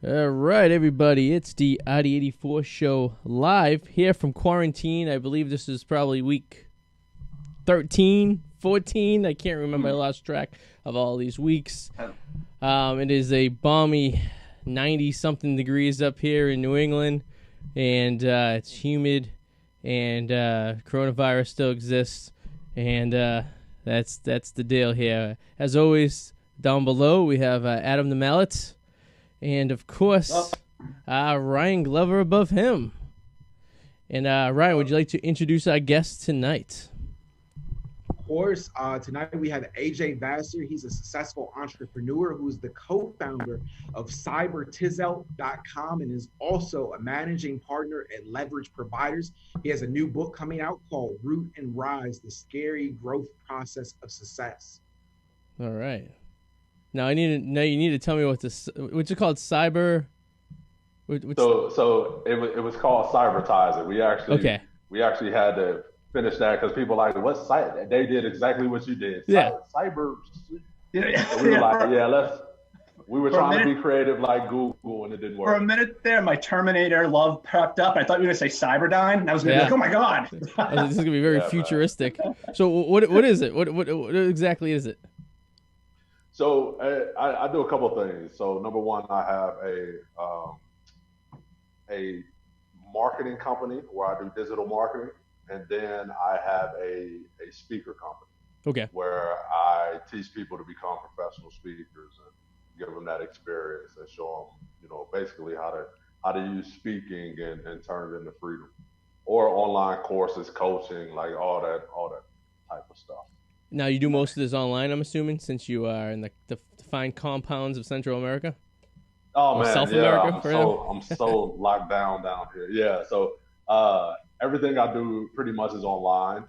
All right, everybody, it's the Arty 84 show live here from quarantine. I believe this is probably week 13, 14. I can't remember. I lost track of all these weeks. It is a balmy 90-something degrees up here in New England, and it's humid, and coronavirus still exists, and that's the deal here. As always, down below, we have Adam the Mallet. And, of course, Ryan Glover above him. And, Ryan, would you like to introduce our guest tonight? Of course. Tonight we have AJ Vassar. He's a successful entrepreneur who's the co-founder of cybertizel.com and is also a managing partner at Leverage Providers. He has a new book coming out called Root and Rise, The Scary Growth Process of Success. All right. Now you need to tell me what's it called? Cyber. So it was called Cybertizer. We actually had to finish that because people like, what site? They did exactly what you did. Yeah. Cyber. We were like, we were trying to be creative like Google, and it didn't work. For a minute there, my Terminator love prepped up. I thought you were going to say Cyberdyne, and I was going to be like, oh my god. This is going to be very futuristic. Man. So what is it? What exactly is it? So I do a couple of things. So number one, I have a marketing company where I do digital marketing, and then I have a speaker company. Okay. Where I teach people to become professional speakers and give them that experience and show them, basically how to use speaking and turn it into freedom, or online courses, coaching, like all that type of stuff. Now, you do most of this online, I'm assuming, since you are in the fine compounds of Central America? Oh, man, South America? I'm so locked down here. Yeah, so everything I do pretty much is online,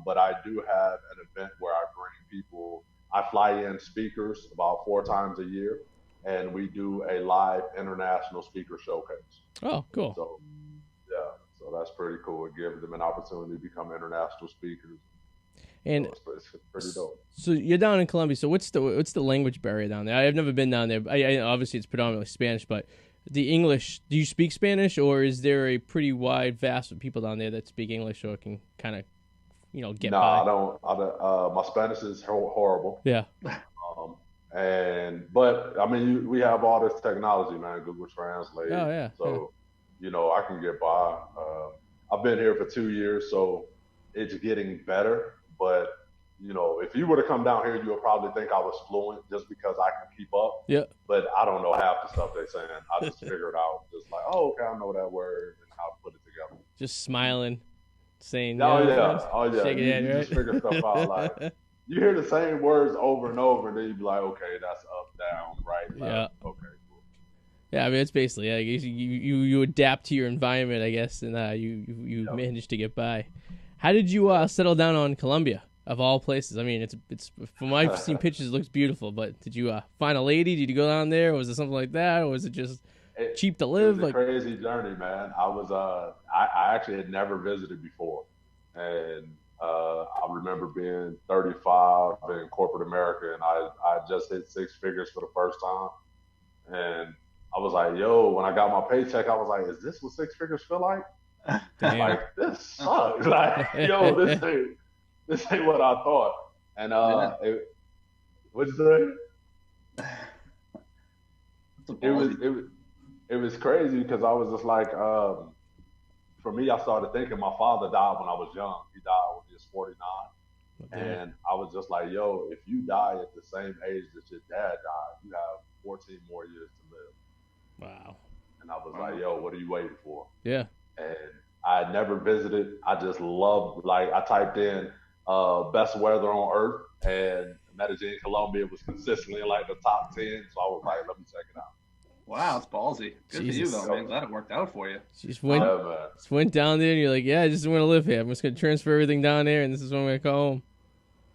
but I do have an event where I bring people. I fly in speakers about 4 times a year, and we do a live international speaker showcase. Oh, cool. So, so that's pretty cool. It gives them an opportunity to become international speakers. And it's pretty dope. So you're down in Colombia. So what's the language barrier down there? I've never been down there. I obviously it's predominantly Spanish, but the English. Do you speak Spanish, or is there a pretty wide vast of people down there that speak English or can kind of, get by? No, I don't. My Spanish is horrible. Yeah. But I mean, we have all this technology, man. Google Translate. Oh yeah. So, I can get by. I've been here for 2 years, so it's getting better. But, if you were to come down here, you would probably think I was fluent just because I can keep up. Yeah. But I don't know half the stuff they're saying. I just figured out just like, oh, okay, I know that word and how to put it together. Just smiling, saying, Oh, yeah. Shaking You head, right? just figure stuff out. Like, you hear the same words over and over, and then you be like, okay, that's up, down, right, left. Yeah. Okay, cool. Yeah, I mean, it's basically, I guess you adapt to your environment, I guess, and you manage to get by. How did you settle down on Colombia, of all places? I mean, it's from what I've seen pictures, it looks beautiful. But did you find a lady? Did you go down there? Or was it something like that? Or was it just cheap to live? It was a crazy journey, man. I was I actually had never visited before, and I remember being 35 in corporate America, and I just hit 6 figures for the first time, and I was like, yo, when I got my paycheck, I was like, is this what 6 figures feel like? Damn. Like, this sucks. Like, yo, this ain't what I thought. And what'd you say? It was crazy because I was just like, for me, I started thinking my father died when I was young. He died when he was 49. Okay. And I was just like, yo, if you die at the same age that your dad died, you have 14 more years to live. Wow. And I was like, yo, what are you waiting for? Yeah. And I had never visited. I just loved, I typed in best weather on earth, and Medellin, Colombia was consistently in the top 10. So I was like, let me check it out. Wow, it's ballsy. Good for you, though, man. Glad it worked out for you. You just went down there, and you're like, yeah, I just want to live here. I'm just going to transfer everything down there, and this is when I'm going to call home.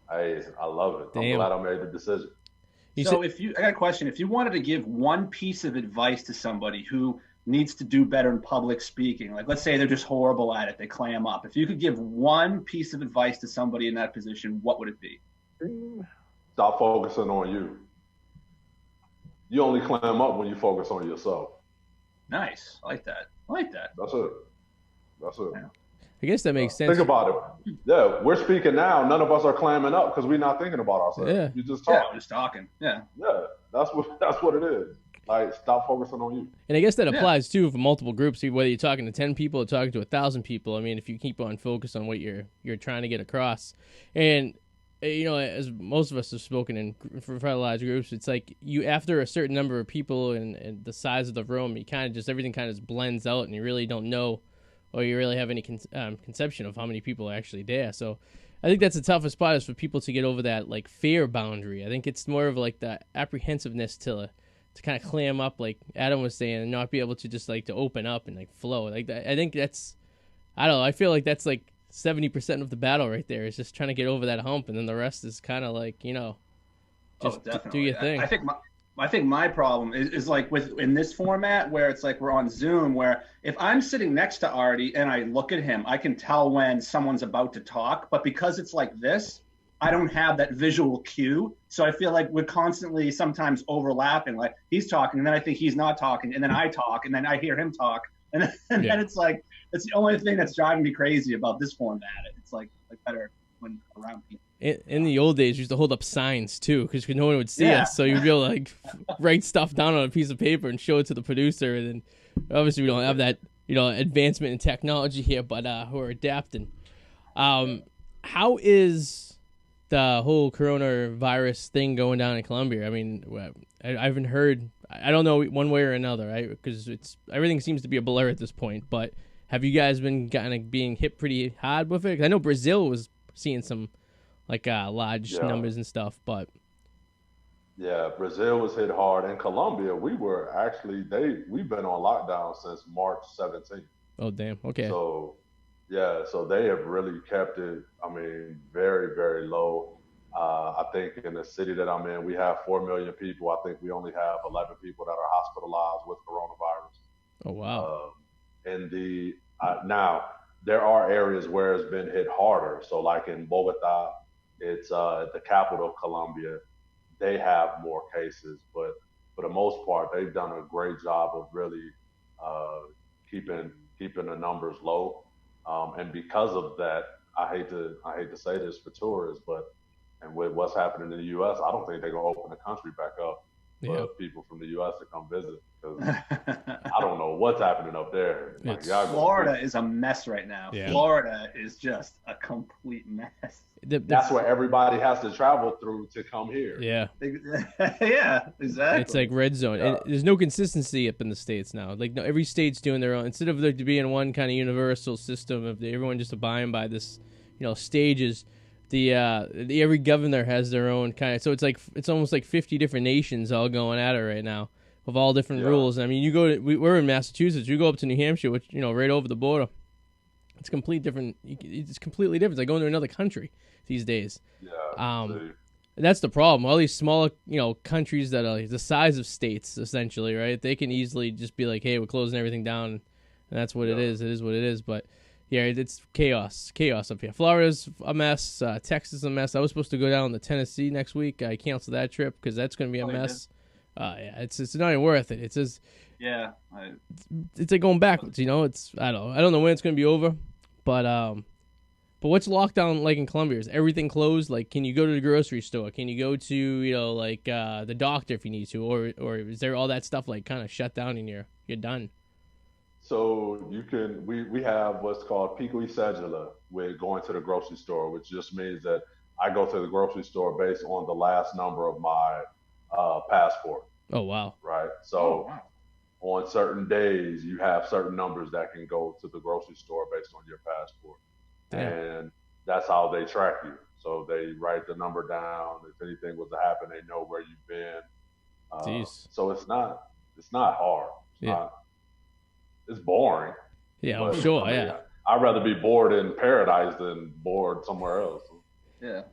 Hey, I love it. Damn. I'm glad I made the decision. I got a question. If you wanted to give one piece of advice to somebody who needs to do better in public speaking, like let's say they're just horrible at it, they clam up. If you could give one piece of advice to somebody in that position, what would it be? Stop focusing on you. You only clam up when you focus on yourself. Nice. I like that. I like that. That's it. That's it. I guess that makes sense. Think about it. Yeah, we're speaking now. None of us are clamming up because we're not thinking about ourselves. Yeah. You just Yeah, talk. we're just talking. Yeah. Yeah, that's what it is. Like, stop focusing on you. And I guess that applies too for multiple groups, whether you're talking to 10 people or talking to 1,000 people. I mean, if you keep on focus on what you're trying to get across, and as most of us have spoken in for a lot of groups, it's like you after a certain number of people and the size of the room, you kind of just everything kind of just blends out, and you really don't know, or you really have any conception of how many people are actually there. So I think that's the toughest part is for people to get over that like fear boundary. I think it's more of like the apprehensiveness to kind of clam up, like Adam was saying, and not be able to just like to open up and like flow like that. I think that's, I don't know, I feel like that's like 70% of the battle right there is just trying to get over that hump, and then the rest is kind of like just do your thing. I think my problem is like in this format where it's like we're on Zoom, where if I'm sitting next to Arty and I look at him, I can tell when someone's about to talk, but because it's like this, I don't have that visual cue. So I feel like we're constantly sometimes overlapping. Like he's talking, and then I think he's not talking, and then I talk, and then I hear him talk. And then it's like, it's the only thing that's driving me crazy about this format. It's like better when around people. In the old days, we used to hold up signs too, because no one would see us. So you'd be able to like write stuff down on a piece of paper and show it to the producer. And then obviously we don't have that, advancement in technology here, but we're adapting. How is the whole coronavirus thing going down in Colombia? I mean, I haven't heard. I don't know one way or another, right? Because everything seems to be a blur at this point. But have you guys been kind of being hit pretty hard with it? 'Cause I know Brazil was seeing some like large numbers and stuff, but yeah, Brazil was hit hard. In Colombia, we've been on lockdown since March 17th. Oh damn, okay. So they have really kept it, I mean, very, very low. I think in the city that I'm in, we have 4 million people. I think we only have 11 people that are hospitalized with coronavirus. Oh, wow. Now, there are areas where it's been hit harder. So like in Bogota, it's the capital of Colombia. They have more cases, but for the most part, they've done a great job of really keeping the numbers low. And because of that, I hate to say this for tourists, and with what's happening in the U.S., I don't think they're gonna open the country back up for people from the U.S. to come visit, because I don't know what's happening up there. Like, Florida is a mess right now. Yeah. Florida is just a complete mess. That's where everybody has to travel through to come here. Yeah. Yeah, exactly. It's like red zone. And there's no consistency up in the States now. Like every state's doing their own. Instead of there being one kind of universal system of everyone just abiding by this, stages, the every governor has their own kind of. So it's almost like 50 different nations all going at it right now with all different rules. I mean, we're in Massachusetts. You go up to New Hampshire, which right over the border. It's completely different. It's completely different. It's like going to another country these days. Yeah. That's the problem. All these smaller, countries that are like the size of states, essentially, right? They can easily just be like, "Hey, we're closing everything down," and that's what it is. It is what it is. But yeah, it's chaos up here. Florida's a mess. Texas is a mess. I was supposed to go down to Tennessee next week. I canceled that trip because that's going to be a mess. Yeah, it's not even worth it. It's just it's like going backwards. It's I don't know when it's going to be over. But what's lockdown like in Colombia? Is everything closed? Like, can you go to the grocery store? Can you go to, the doctor if you need to? Or is there all that stuff, like, kind of shut down and you're done? So we have what's called pico y cédula with going to the grocery store, which just means that I go to the grocery store based on the last number of my passport. Oh, wow. Right? So on certain days, you have certain numbers that can go to the grocery store based on your passport. Damn. And that's how they track you. So they write the number down. If anything was to happen, they know where you've been. So it's not hard. It's boring. Yeah, I'm sure. I'd rather be bored in paradise than bored somewhere else. Yeah.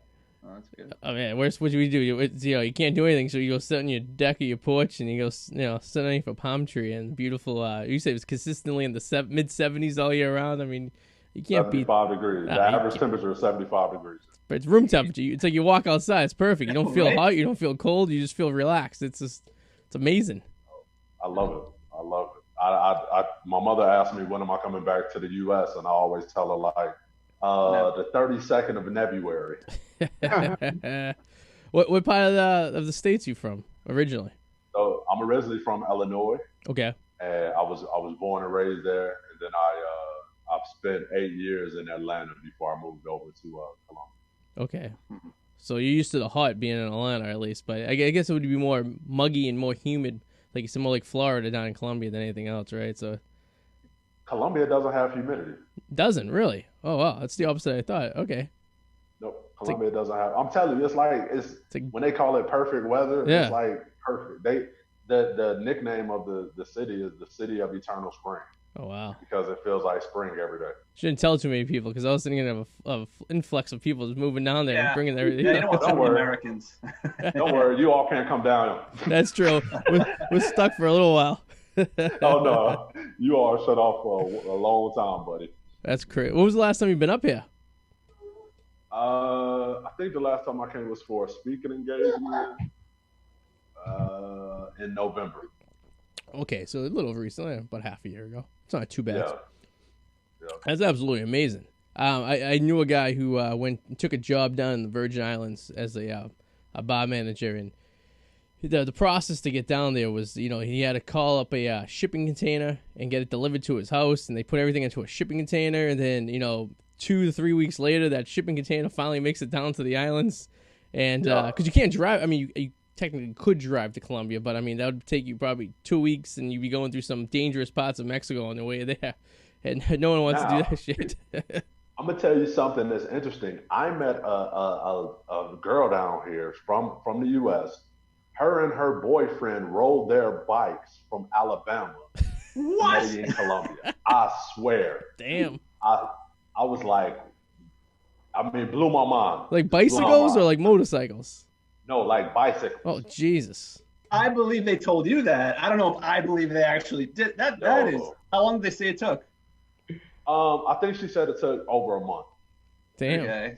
Oh, that's good. Oh man, what do we do? You can't do anything, so you go sit on your deck of your porch and you go, sit underneath a palm tree and beautiful. You say it's consistently in the mid-70s all year round. I mean, you can't beat 75 degrees. The average temperature is 75 degrees. But it's room temperature. It's like you walk outside. It's perfect. You don't feel hot. You don't feel cold. You just feel relaxed. It's amazing. I love it. my mother asked me when am I coming back to the U.S. and I always tell her like the 32nd of February. What part of the states you from originally? So I'm originally from Illinois. Okay. And I was born and raised there, and then I've spent 8 years in Atlanta before I moved over to Columbia. Okay. So you're used to the hot being in Atlanta, at least, but I guess it would be more muggy and more humid, like it's more like Florida down in Columbia than anything else, right? So Columbia doesn't have humidity. doesn't really. Oh wow, that's the opposite I thought. Okay. Nope, Columbia doesn't have. I'm telling you, it's like when they call it perfect weather. Yeah. It's like perfect. The nickname of the city is the city of eternal spring. Oh wow. Because it feels like spring every day. Shouldn't tell too many people because I was thinking of an influx of people just moving down there and bringing their. Yeah, you don't want too many Americans. Don't worry, you all can't come down. That's true. We're stuck for a little while. Oh no, you all shut off for a long time, buddy. That's crazy. When was the last time you've been up here? I think the last time I came was for a speaking engagement in November. Okay, so a little over recently, about half a year ago. It's not too bad. Yeah. That's absolutely amazing. I knew a guy who took a job down in the Virgin Islands as a bar manager, and the process to get down there was, he had to call up a shipping container and get it delivered to his house, and they put everything into a shipping container, and then 2 to 3 weeks later, that shipping container finally makes it down to the islands, and because you can't drive. I mean, you technically could drive to Colombia, but I mean that would take you probably 2 weeks, and you'd be going through some dangerous parts of Mexico on the way there, and no one wants to do that shit. I'm gonna tell you something that's interesting. I met a girl down here from the U.S. Her and her boyfriend rode their bikes from Alabama to Medellin, Colombia. I swear. Damn. I was like, blew my mind. Like bicycles or like motorcycles? No, like bicycles. Oh, Jesus. I believe they told you that. I don't know if I believe they actually did. That is. How long did they say it took? I think she said it took over a month. Damn. Okay.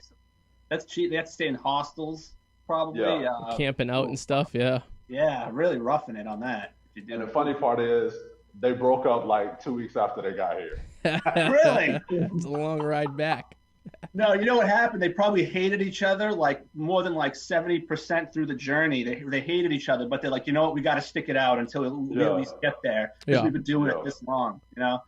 That's cheap. They have to stay in hostels, probably. Yeah. Camping out and stuff, yeah. Yeah, really roughing it on that. And the funny part is, they broke up like 2 weeks after they got here. Really? It's a long ride back. No, you know what happened? They probably hated each other like more than like 70% through the journey. They hated each other, but they're like, you know what? We got to stick it out until we at least get there because we've been doing it this long, Yeah.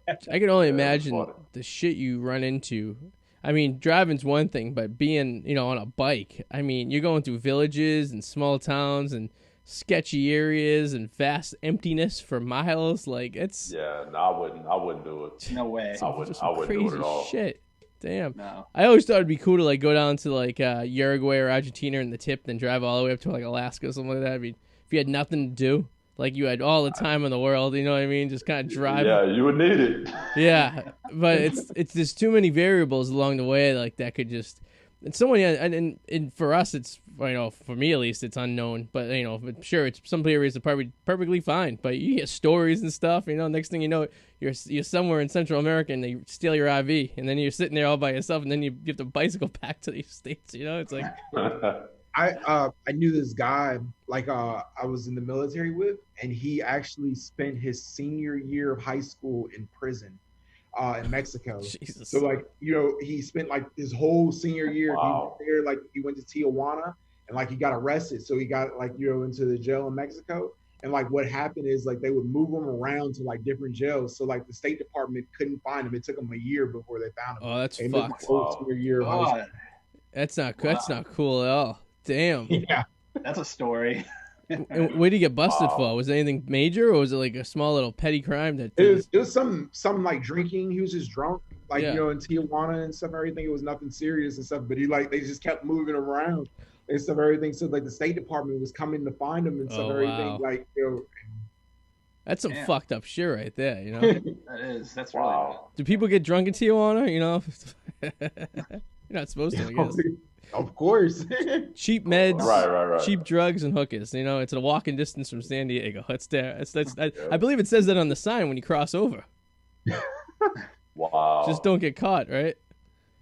I can only imagine the shit you run into. I mean, driving's one thing, but being, on a bike, I mean, you're going through villages and small towns and sketchy areas and vast emptiness for miles. Like, it's... Yeah, no, I wouldn't do it. No way. I wouldn't do it at all. Shit. Damn. No. I always thought it'd be cool to like go down to like Uruguay or Argentina in the tip, then drive all the way up to like Alaska or something like that. I mean, if you had nothing to do, like you had all the time in the world, you know what I mean? Just kind of drive. Yeah, you would need it. Yeah, but it's there's too many variables along the way like that could just. And someone, and for us, it's, for me at least, it's unknown. But, but sure, it's some areas are probably perfectly fine. But you get stories and stuff, next thing you know, you're somewhere in Central America and they steal your RV. And then you're sitting there all by yourself and then you have to bicycle back to the States, It's like... I knew this guy, I was in the military with, and he actually spent his senior year of high school in prison. In Mexico. Jesus. So he spent his whole senior year. Wow. He was there, he went to Tijuana and he got arrested. So he got into the jail in Mexico. And what happened is they would move him around to different jails. So the State Department couldn't find him. It took him a year before they found him. Oh, that's fucked. fucked. Senior year of high school. That's not cool at all. Damn. Yeah. That's a story. And what did he get busted for? Was it anything major, or was it a small little petty crime that? It was some drinking. He was just drunk, in Tijuana and stuff. Everything. It was nothing serious and stuff. But they just kept moving him around and stuff. Everything. So the State Department was coming to find him and stuff. Everything. Wow. That's some fucked up shit right there. That is. That's really bad. Do people get drunk in Tijuana? You're not supposed to, I guess. Of course. Cheap meds, right. cheap drugs, and hookers. It's a walking distance from San Diego. It's there. I believe it says that on the sign when you cross over. Wow. Just don't get caught, right?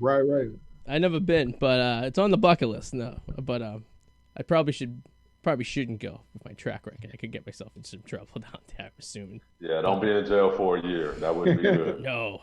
Right. I never been, but it's on the bucket list. No, but I probably should probably shouldn't go with my track record. I could get myself in some trouble down there, I'm assuming. Yeah, don't be in jail for a year. That wouldn't be good. No.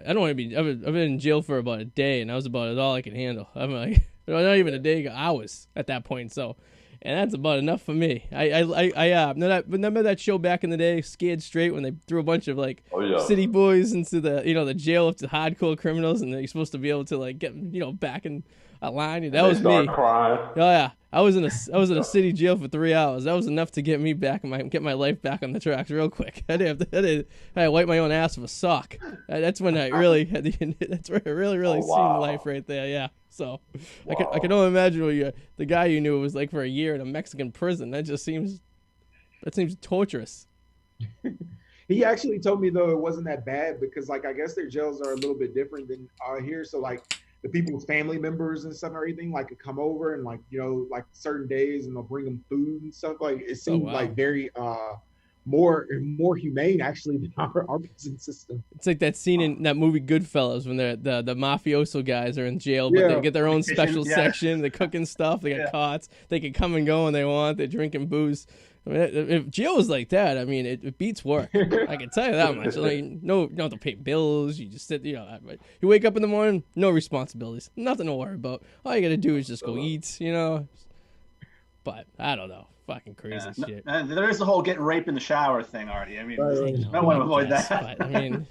I don't want to be. I've been in jail for about a day, and that was about all I could handle. I'm like, not even a day, hours at that point. So, and that's about enough for me. Remember that show back in the day, Scared Straight, when they threw a bunch of like city boys into the jail of the hardcore criminals, and they're supposed to be able to like get back in a line. That was me. Crying. Oh yeah, I was in a city jail for 3 hours. That was enough to get me back and get my life back on the tracks real quick. I had to wipe my own ass with a sock. That's when I really had that's where I really seen life right there. Yeah. So wow. I can only imagine what the guy you knew was like for a year in a Mexican prison. That seems torturous. He actually told me though it wasn't that bad because like I guess their jails are a little bit different than here. So like the people's family members and stuff and everything like could come over and like like certain days and they'll bring them food and stuff. Like it seemed like very more humane actually than our prison system. It's like that scene in that movie Goodfellas when the mafioso guys are in jail, but they get their own special section. They're cooking stuff. They got cots. They can come and go when they want. They're drinking booze. I mean, if jail was like that, I mean, it beats work. I can tell you that much. Like, no, you don't have to pay bills. You just sit, you wake up in the morning, no responsibilities, nothing to worry about. All you got to do is just go eat, But I don't know. Fucking crazy shit. And there is the whole getting raped in the shower thing, Arty. I mean, I want to avoid that. But, I mean,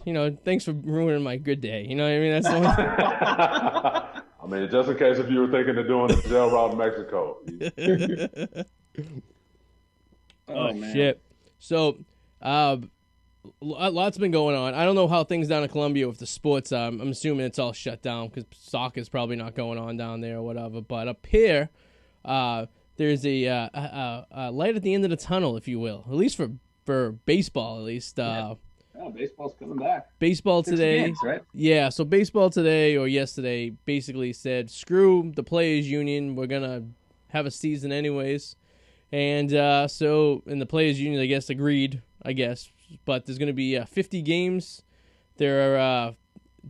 thanks for ruining my good day. You know what I mean? That's the only I mean, just in case if you were thinking of doing a jail route in Mexico. Oh shit! So, lots been going on. I don't know how things down in Colombia with the sports. I'm assuming it's all shut down because soccer's probably not going on down there or whatever. But up here, there's a light at the end of the tunnel, if you will. At least for baseball, at least. Baseball's coming back. Baseball today, games, right? Yeah. So baseball today or yesterday basically said, "Screw the players' union. We're gonna have a season anyways." And so the players' union, I guess, agreed. But there's going to be 50 games. They're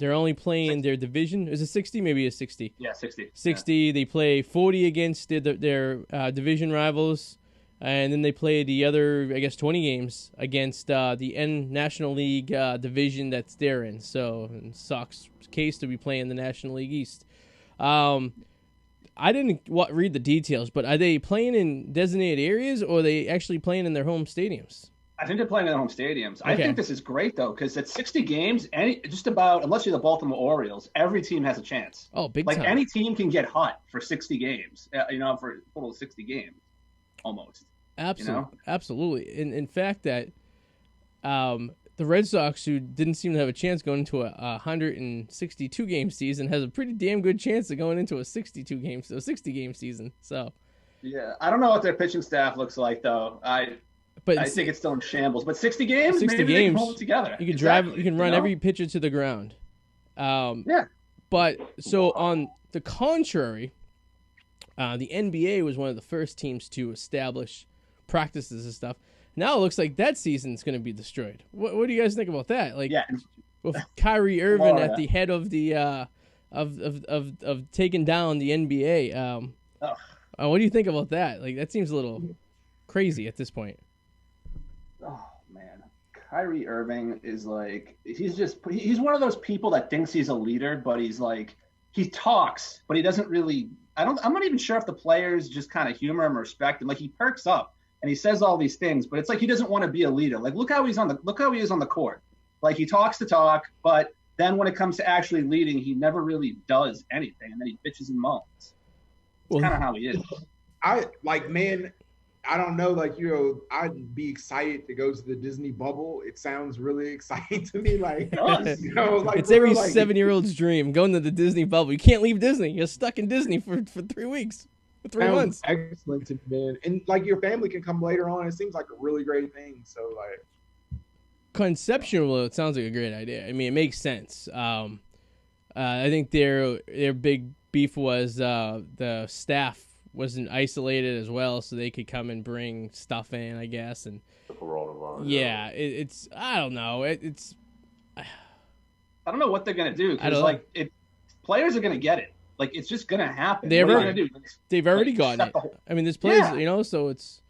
only playing their division. Is it 60? Maybe it's 60. Yeah, 60. 60. Yeah. They play 40 against their division rivals, and then they play the other, 20 games against the National League division that's they're in. So in Sox case, to be playing the National League East. I didn't read the details, but are they playing in designated areas or are they actually playing in their home stadiums? I think they're playing in their home stadiums. Okay. I think this is great, though, because at 60 games, unless you're the Baltimore Orioles, every team has a chance. Oh, big time. Like, any team can get hot for 60 games, for a total of 60 games, almost. Absolutely. Absolutely. In fact, that the Red Sox, who didn't seem to have a chance going into a 162-game season, has a pretty damn good chance of going into a 60-game season. So, yeah, I don't know what their pitching staff looks like, though. I think it's still in shambles. But 60 games, maybe they can hold it together. You can you can run every pitcher to the ground. Yeah. But so on the contrary, the NBA was one of the first teams to establish practices and stuff. Now it looks like that season's going to be destroyed. What do you guys think about that? Like, with Kyrie Irving at the head of the of taking down the NBA. What do you think about that? Like, that seems a little crazy at this point. Oh man, Kyrie Irving is like he's one of those people that thinks he's a leader, but he's like he talks, but he doesn't really. I'm not even sure if the players just kind of humor him or respect him. Like, he perks up. And he says all these things, but it's like he doesn't want to be a leader. Like, look how he is on the court. Like, he talks the talk, but then when it comes to actually leading, he never really does anything, and then he bitches and moans. It's kind of how he is. I don't know, I'd be excited to go to the Disney bubble. It sounds really exciting to me. It's every 7-year-old's dream, going to the Disney bubble. You can't leave Disney. You're stuck in Disney for 3 weeks. 3 months. Excellent to me, man. And your family can come later on. It seems like a really great thing. So conceptual, it sounds like a great idea. I mean, it makes sense. I think their big beef was the staff wasn't isolated as well, so they could come and bring stuff in, I guess. And the coronavirus. Yeah, it's I don't know. I don't know what they're gonna do because players are gonna get it. Like, it's just gonna happen. They've what are you already, gonna do? they've already Like, gotten shut it. the whole- I mean, there's players, Yeah. you know, so it's.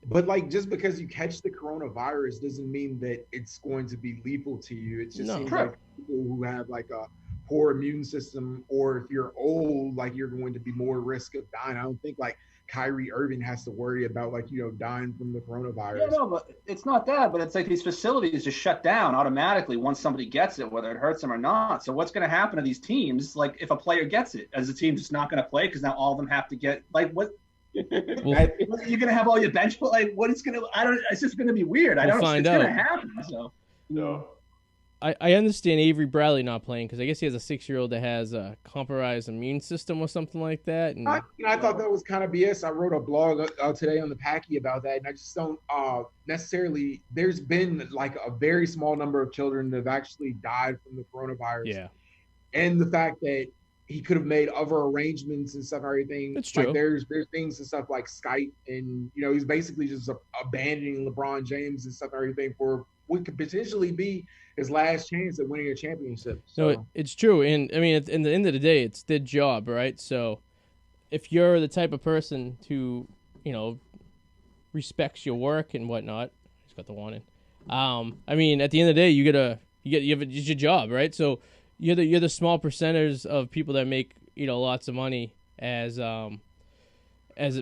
But like, just because you catch the coronavirus doesn't mean that it's going to be lethal to you. It just No. seems True. like people who have like a poor immune system, or if you're old, like you're going to be more risk of dying. I don't think like Kyrie Irving has to worry about like, you know, dying from the coronavirus. Yeah, no, but it's not that. But it's like these facilities just shut down automatically once somebody gets it, whether it hurts them or not. So what's going to happen to these teams? Like, if a player gets it, as a team just not going to play because now all of them have to get like what? Well, You're going to have all your bench, but like, what is going to? I don't. It's just going to be weird. I We'll don't. find It's going to out. happen. So. No. I understand Avery Bradley not playing because I guess he has a 6-year-old that has a compromised immune system or something like that. And I thought that was kind of BS. I wrote a blog today on the Packy about that, and I just don't necessarily. There's been like a very small number of children that have actually died from the coronavirus. yeah, And the fact that he could have made other arrangements and stuff, and everything. That's true. Like there's things and stuff like Skype, and you know he's basically just abandoning LeBron James and stuff, and everything for what could potentially be his last chance at winning a championship. So. no, it's true. And I mean, at the end of the day, it's their job, right? So if you're the type of person who, you know, respects your work and whatnot, he's got the one in. I mean, at the end of the day, you have it's your job, right? So you're the small percenters of people that make, you know, lots of money as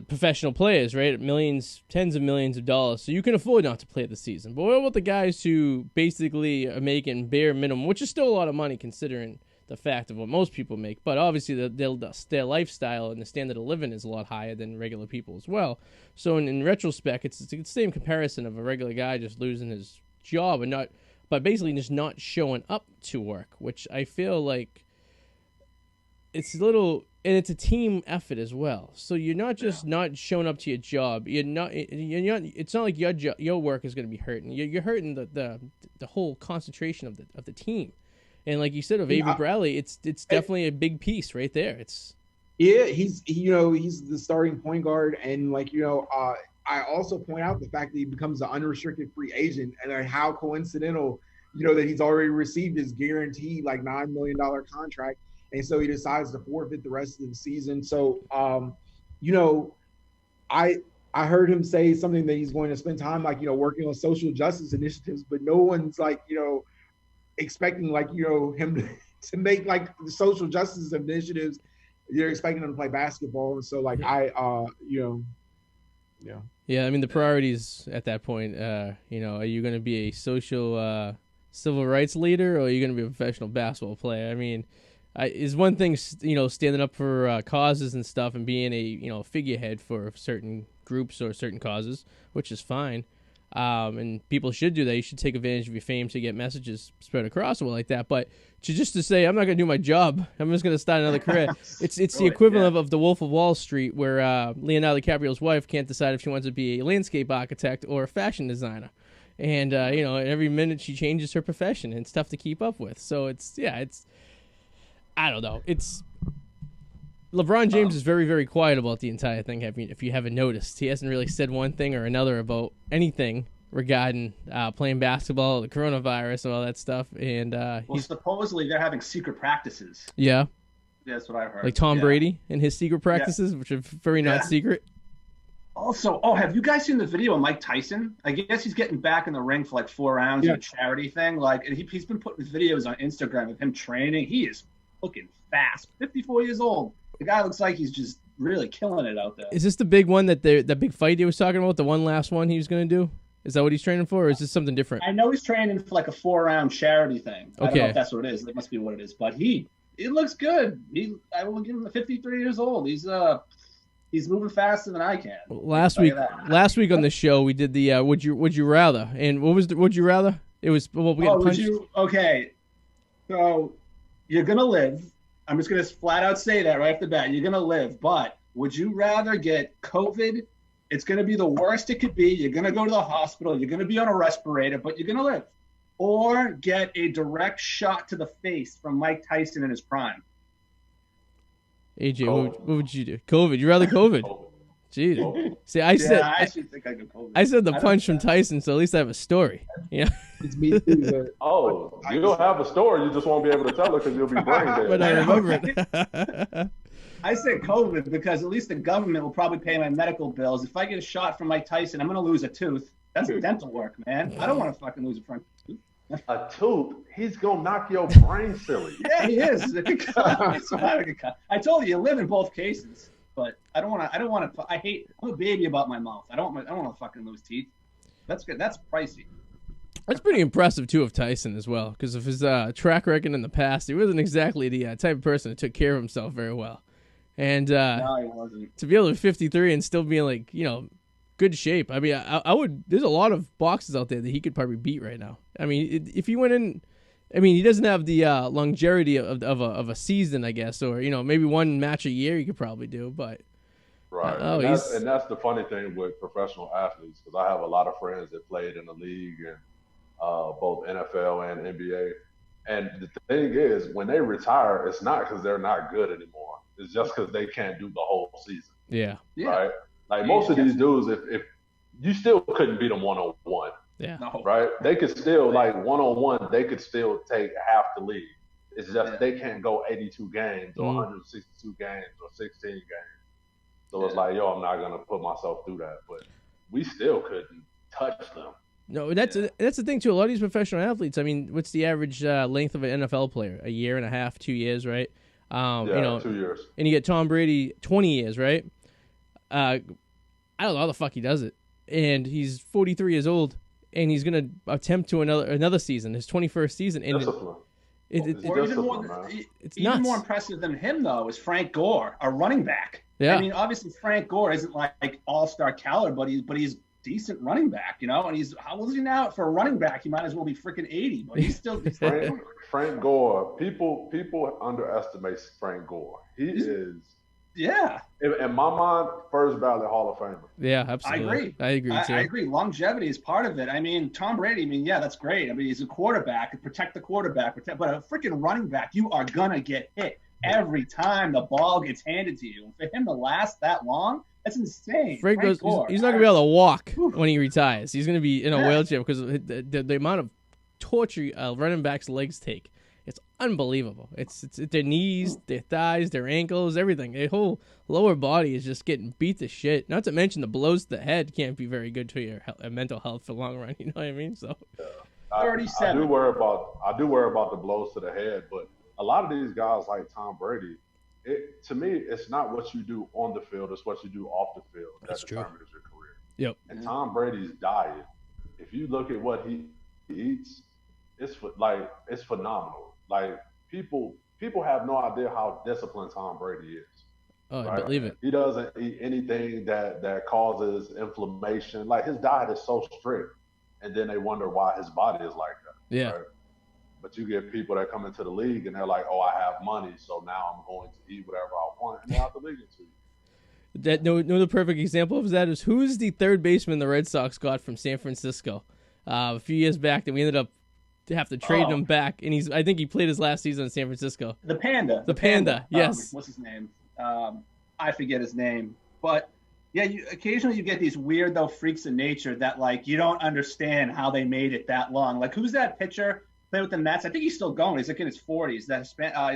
professional players, right? Millions, tens of millions of dollars. So you can afford not to play the season. But what about the guys who basically are making bare minimum, which is still a lot of money considering the fact of what most people make. But obviously their lifestyle and the standard of living is a lot higher than regular people as well. So in retrospect, it's the same comparison of a regular guy just losing his job but basically just not showing up to work, which I feel like it's a little, and it's a team effort as well. So you're not just not showing up to your job. You're not. It's not like your work is going to be hurting. You're hurting the whole concentration of the team. And like you said of Avery Bradley, it's definitely a big piece right there. He's the starting point guard, and like I also point out the fact that he becomes an unrestricted free agent, and how coincidental, that he's already received his guaranteed like $9 million contract. And so he decides to forfeit the rest of the season. So, I heard him say something that he's going to spend time working on social justice initiatives, but no one's expecting him to make the social justice initiatives. You're expecting him to play basketball, and so Yeah, I mean the priorities at that point. Are you going to be a social civil rights leader, or are you going to be a professional basketball player? I mean. Is one thing, standing up for causes and stuff and being a figurehead for certain groups or certain causes, which is fine. And people should do that. You should take advantage of your fame to get messages spread across or like that. But just to say, I'm not going to do my job, I'm just going to start another career. It's the equivalent of the Wolf of Wall Street, where Leonardo DiCaprio's wife can't decide if she wants to be a landscape architect or a fashion designer. And, every minute she changes her profession, and it's tough to keep up with. So it's I don't know. It's LeBron James is very, very quiet about the entire thing. If you haven't noticed, he hasn't really said one thing or another about anything regarding playing basketball, the coronavirus, and all that stuff. And supposedly they're having secret practices. Yeah, that's what I heard. Like Tom Brady and his secret practices, which are very not secret. Also, have you guys seen the video of Mike Tyson? I guess he's getting back in the ring for 4 rounds of a charity thing. He's been putting videos on Instagram of him training. He is looking fast. 54 years old. The guy looks like he's just really killing it out there. Is this the big one that big fight he was talking about? The one last one he was going to do? Is that what he's training for, or is this something different? I know he's training for a 4-round charity thing. Okay. I don't know if that's what it is. That must be what it is. But he looks good. I will give him 53 years old. He's moving faster than I can. Last week on the show we did the would you rather, and what was the would you rather? It was okay. So you're gonna live. I'm just gonna flat out say that right off the bat. You're gonna live, but would you rather get COVID? It's gonna be the worst it could be. You're gonna go to the hospital. You're gonna be on a respirator, but you're gonna live. Or get a direct shot to the face from Mike Tyson in his prime. AJ, what would you do? COVID? You rather COVID? Jeez. Oh, See, I said I actually think I got COVID. I said the I don't punch from know. Tyson, so at least I have a story. Yeah, It's me too. oh, you'll have a story. You just won't be able to tell it because you'll be brain but I dead. remember it. I said COVID because at least the government will probably pay my medical bills. If I get a shot from Mike Tyson, I'm going to lose a tooth. That's dental work, man. I don't want to fucking lose a front tooth. A tooth, he's gonna knock your brain silly. Yeah, he is. I told you live in both cases, but I don't want to. I'm a baby about my mouth. I don't want to fucking lose teeth. That's good. That's pricey. That's pretty impressive too of Tyson as well, because of his track record in the past. He wasn't exactly the type of person that took care of himself very well, and No, he wasn't. to be able to be 53 and still be in, like, good shape. I mean, I would. There's a lot of boxes out there that he could probably beat right now. I mean, if he went in, I mean, he doesn't have the longevity of a season, I guess, or maybe one match a year he could probably do, but. Right. And that's the funny thing with professional athletes, because I have a lot of friends that played in the league and both NFL and NBA. And the thing is, when they retire, it's not because they're not good anymore. It's just because they can't do the whole season. Yeah. Right? Like most of these dudes, if you still couldn't beat them one-on-one. Yeah. No. Right? They could still, like one-on-one, they could still take half the league. It's just they can't go 82 games or 162 games or 16 games. So it's like, I'm not going to put myself through that. But we still couldn't touch them. No, that's the thing, too. A lot of these professional athletes, I mean, what's the average length of an NFL player? A year and a half, 2 years, right? 2 years. And you get Tom Brady, 20 years, right? I don't know how the fuck he does it. And he's 43 years old, and he's going to attempt to another season, his 21st season. And Discipline. It's even nuts. more impressive than him, though, is Frank Gore, a running back. Yeah. I mean, obviously Frank Gore isn't like all-star caliber, but he's decent running back, and he's, how old is he now? For a running back, he might as well be freaking 80, but he's still Frank Gore. People underestimate Frank Gore. He is. Yeah. In my mind, first ballot Hall of Famer. Yeah, absolutely. I agree too. I agree. Longevity is part of it. I mean, Tom Brady, that's great. I mean, he's a quarterback. Protect the quarterback. But a freaking running back, you are going to get hit every time the ball gets handed to you. And for him to last that long, that's insane. Frank goes, he's not going to be able to walk when he retires. He's going to be in a wheelchair because the amount of torture running backs' legs take. It's unbelievable. It's their knees, their thighs, their ankles, everything. Their whole lower body is just getting beat to shit. Not to mention the blows to the head can't be very good to your mental health for the long run. You know what I mean? So, I do worry about the blows to the head, but a lot of these guys like Tom Brady, to me, it's not what you do on the field; it's what you do off the field that determines your career. Yep. And Tom Brady's diet, if you look at what he eats, it's phenomenal. Like people have no idea how disciplined Tom Brady is. Oh, right? I believe it. He doesn't eat anything that causes inflammation. Like his diet is so strict, and then they wonder why his body is like that. Yeah. Right? But you get people that come into the league and they're like, "Oh, I have money, so now I'm going to eat whatever I want," and they're out the league into you. The perfect example of that is who's the third baseman the Red Sox got from San Francisco a few years back that we ended up to have to trade him back, and I think he played his last season in San Francisco. The Panda. Yes. What's his name? I forget his name, but yeah, occasionally you get these weird freaks of nature that you don't understand how they made it that long. Like who's that pitcher? Played with the Mets. I think he's still going. He's in his 40s. That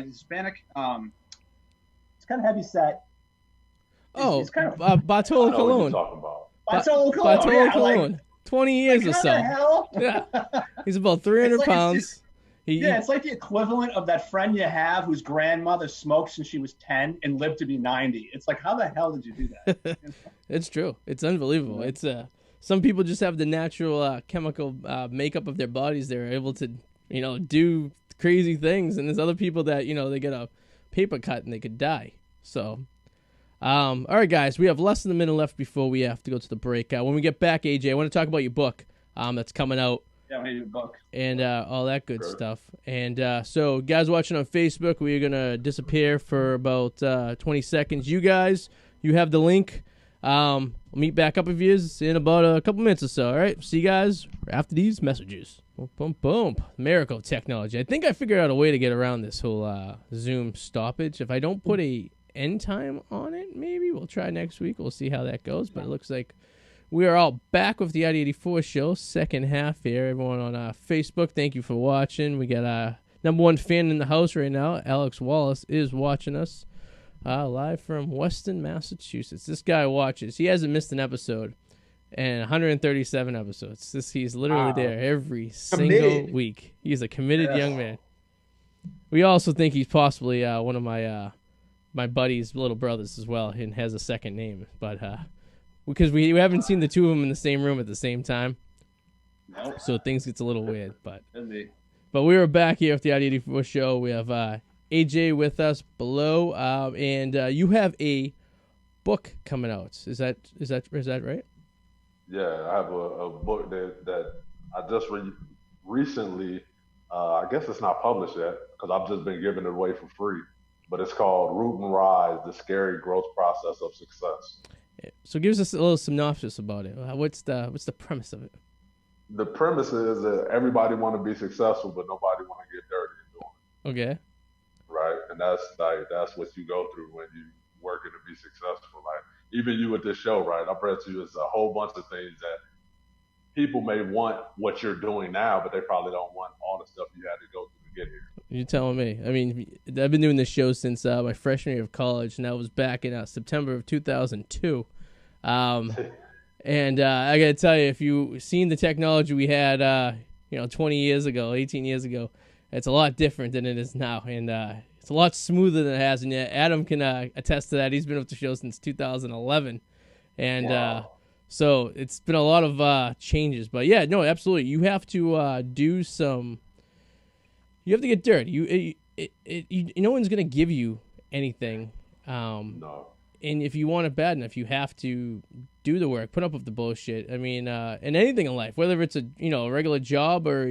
Hispanic. It's kind of heavy set. He's I Bartolo know what Colon. you're talking about. Bartolo Colon. 20 years or so. Hell? Yeah. He's about 300 pounds. It's like the equivalent of that friend you have whose grandmother smoked since she was 10 and lived to be 90. It's like, how the hell did you do that? It's true. It's unbelievable. It's some people just have the natural chemical makeup of their bodies. They're able to, do crazy things, and there's other people that, they get a paper cut and they could die. So, all right, guys, we have less than a minute left before we have to go to the break. When we get back, AJ, I want to talk about your book that's coming out. Yeah, we need a book. And all that good stuff. And so, guys watching on Facebook, we're going to disappear for about 20 seconds. You guys, you have the link. We'll meet back up with you in about a couple minutes or so, all right? See you guys after these messages. Boom, boom, boom. Miracle technology. I think I figured out a way to get around this whole Zoom stoppage. If I don't put a end time on it. Maybe we'll try next week. We'll see how that goes. But it looks like we are all back with the Arty 84 show, second half here. Everyone on Facebook, thank you for watching. We got number one fan in the house right now. Alex Wallace is watching us live from Weston, Massachusetts. This guy watches. He hasn't missed an episode. And 137 episodes. He's literally there every single week. He's a committed young man. We also think he's possibly one of my buddy's little brothers as well, and has a second name. But because we haven't seen the two of them in the same room at the same time, so things gets a little weird. But we were back here at the Arty 84 show. We have AJ with us below, and you have a book coming out. Is that right? Yeah, I have a book that I just recently, I guess it's not published yet because I've just been giving it away for free, but it's called Root and Rise, The Scary Growth Process of Success. So give us a little synopsis about it. What's the premise of it? The premise is that everybody want to be successful, but nobody want to get dirty and doing it. Okay. Right, and that's what you go through when you working to be successful. Like even you with this show, right? I read to you it's a whole bunch of things that people may want what you're doing now, but they probably don't want all the stuff you had to go through to get here. You're telling me. I mean, I've been doing this show since my freshman year of college, and that was back in September of 2002. And I got to tell you, if you've seen the technology we had, 20 years ago, 18 years ago, it's a lot different than it is now. And it's a lot smoother than it has. And Adam can attest to that. He's been with the show since 2011. And wow. So it's been a lot of changes. But, yeah, no, absolutely. You have to do some – you have to get dirty. No one's going to give you anything. No. And if you want it bad enough, you have to do the work, put up with the bullshit. I mean, and anything in life, whether it's a regular job or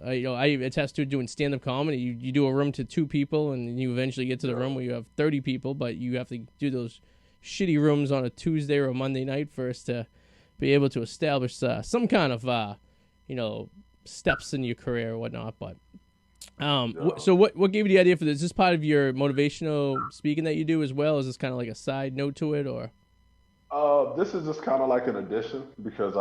I attest to doing stand-up comedy. You do a room to 2 people, and you eventually get to the room where you have 30 people, but you have to do those shitty rooms on a Tuesday or a Monday night first to be able to establish some kind of steps in your career or whatnot. But so what gave you the idea for this? Is this part of your motivational speaking that you do as well? Is this kind of like a side note to it, or? This is just kind of like an addition because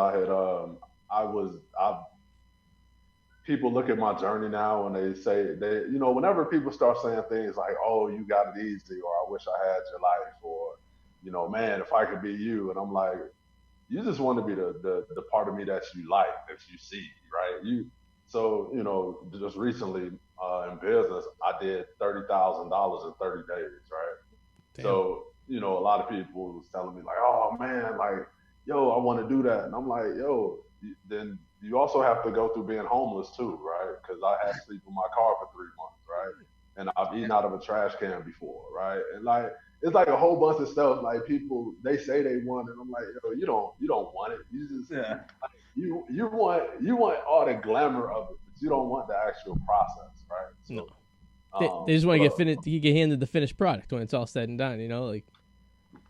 people look at my journey now and they say whenever people start saying things like, "Oh, you got it easy," or "I wish I had your life," or "Man, if I could be you," and I'm like, you just want to be the part of me that you like, that you see, right? So, just recently in business, I did $30,000 in 30 days, right? Damn. So, a lot of people was telling me like, "Oh man, like, yo, I want to do that." And I'm like, yo, then you also have to go through being homeless too, right? Because I had to sleep in my car for 3 months, right? And I've eaten out of a trash can before, right? And like, it's like a whole bunch of stuff. Like people, they say they want it. I'm like, yo, you don't want it. You just, you want all the glamour of it, but you don't want the actual process, right? So, no. They just want to get handed the finished product when it's all said and done, like.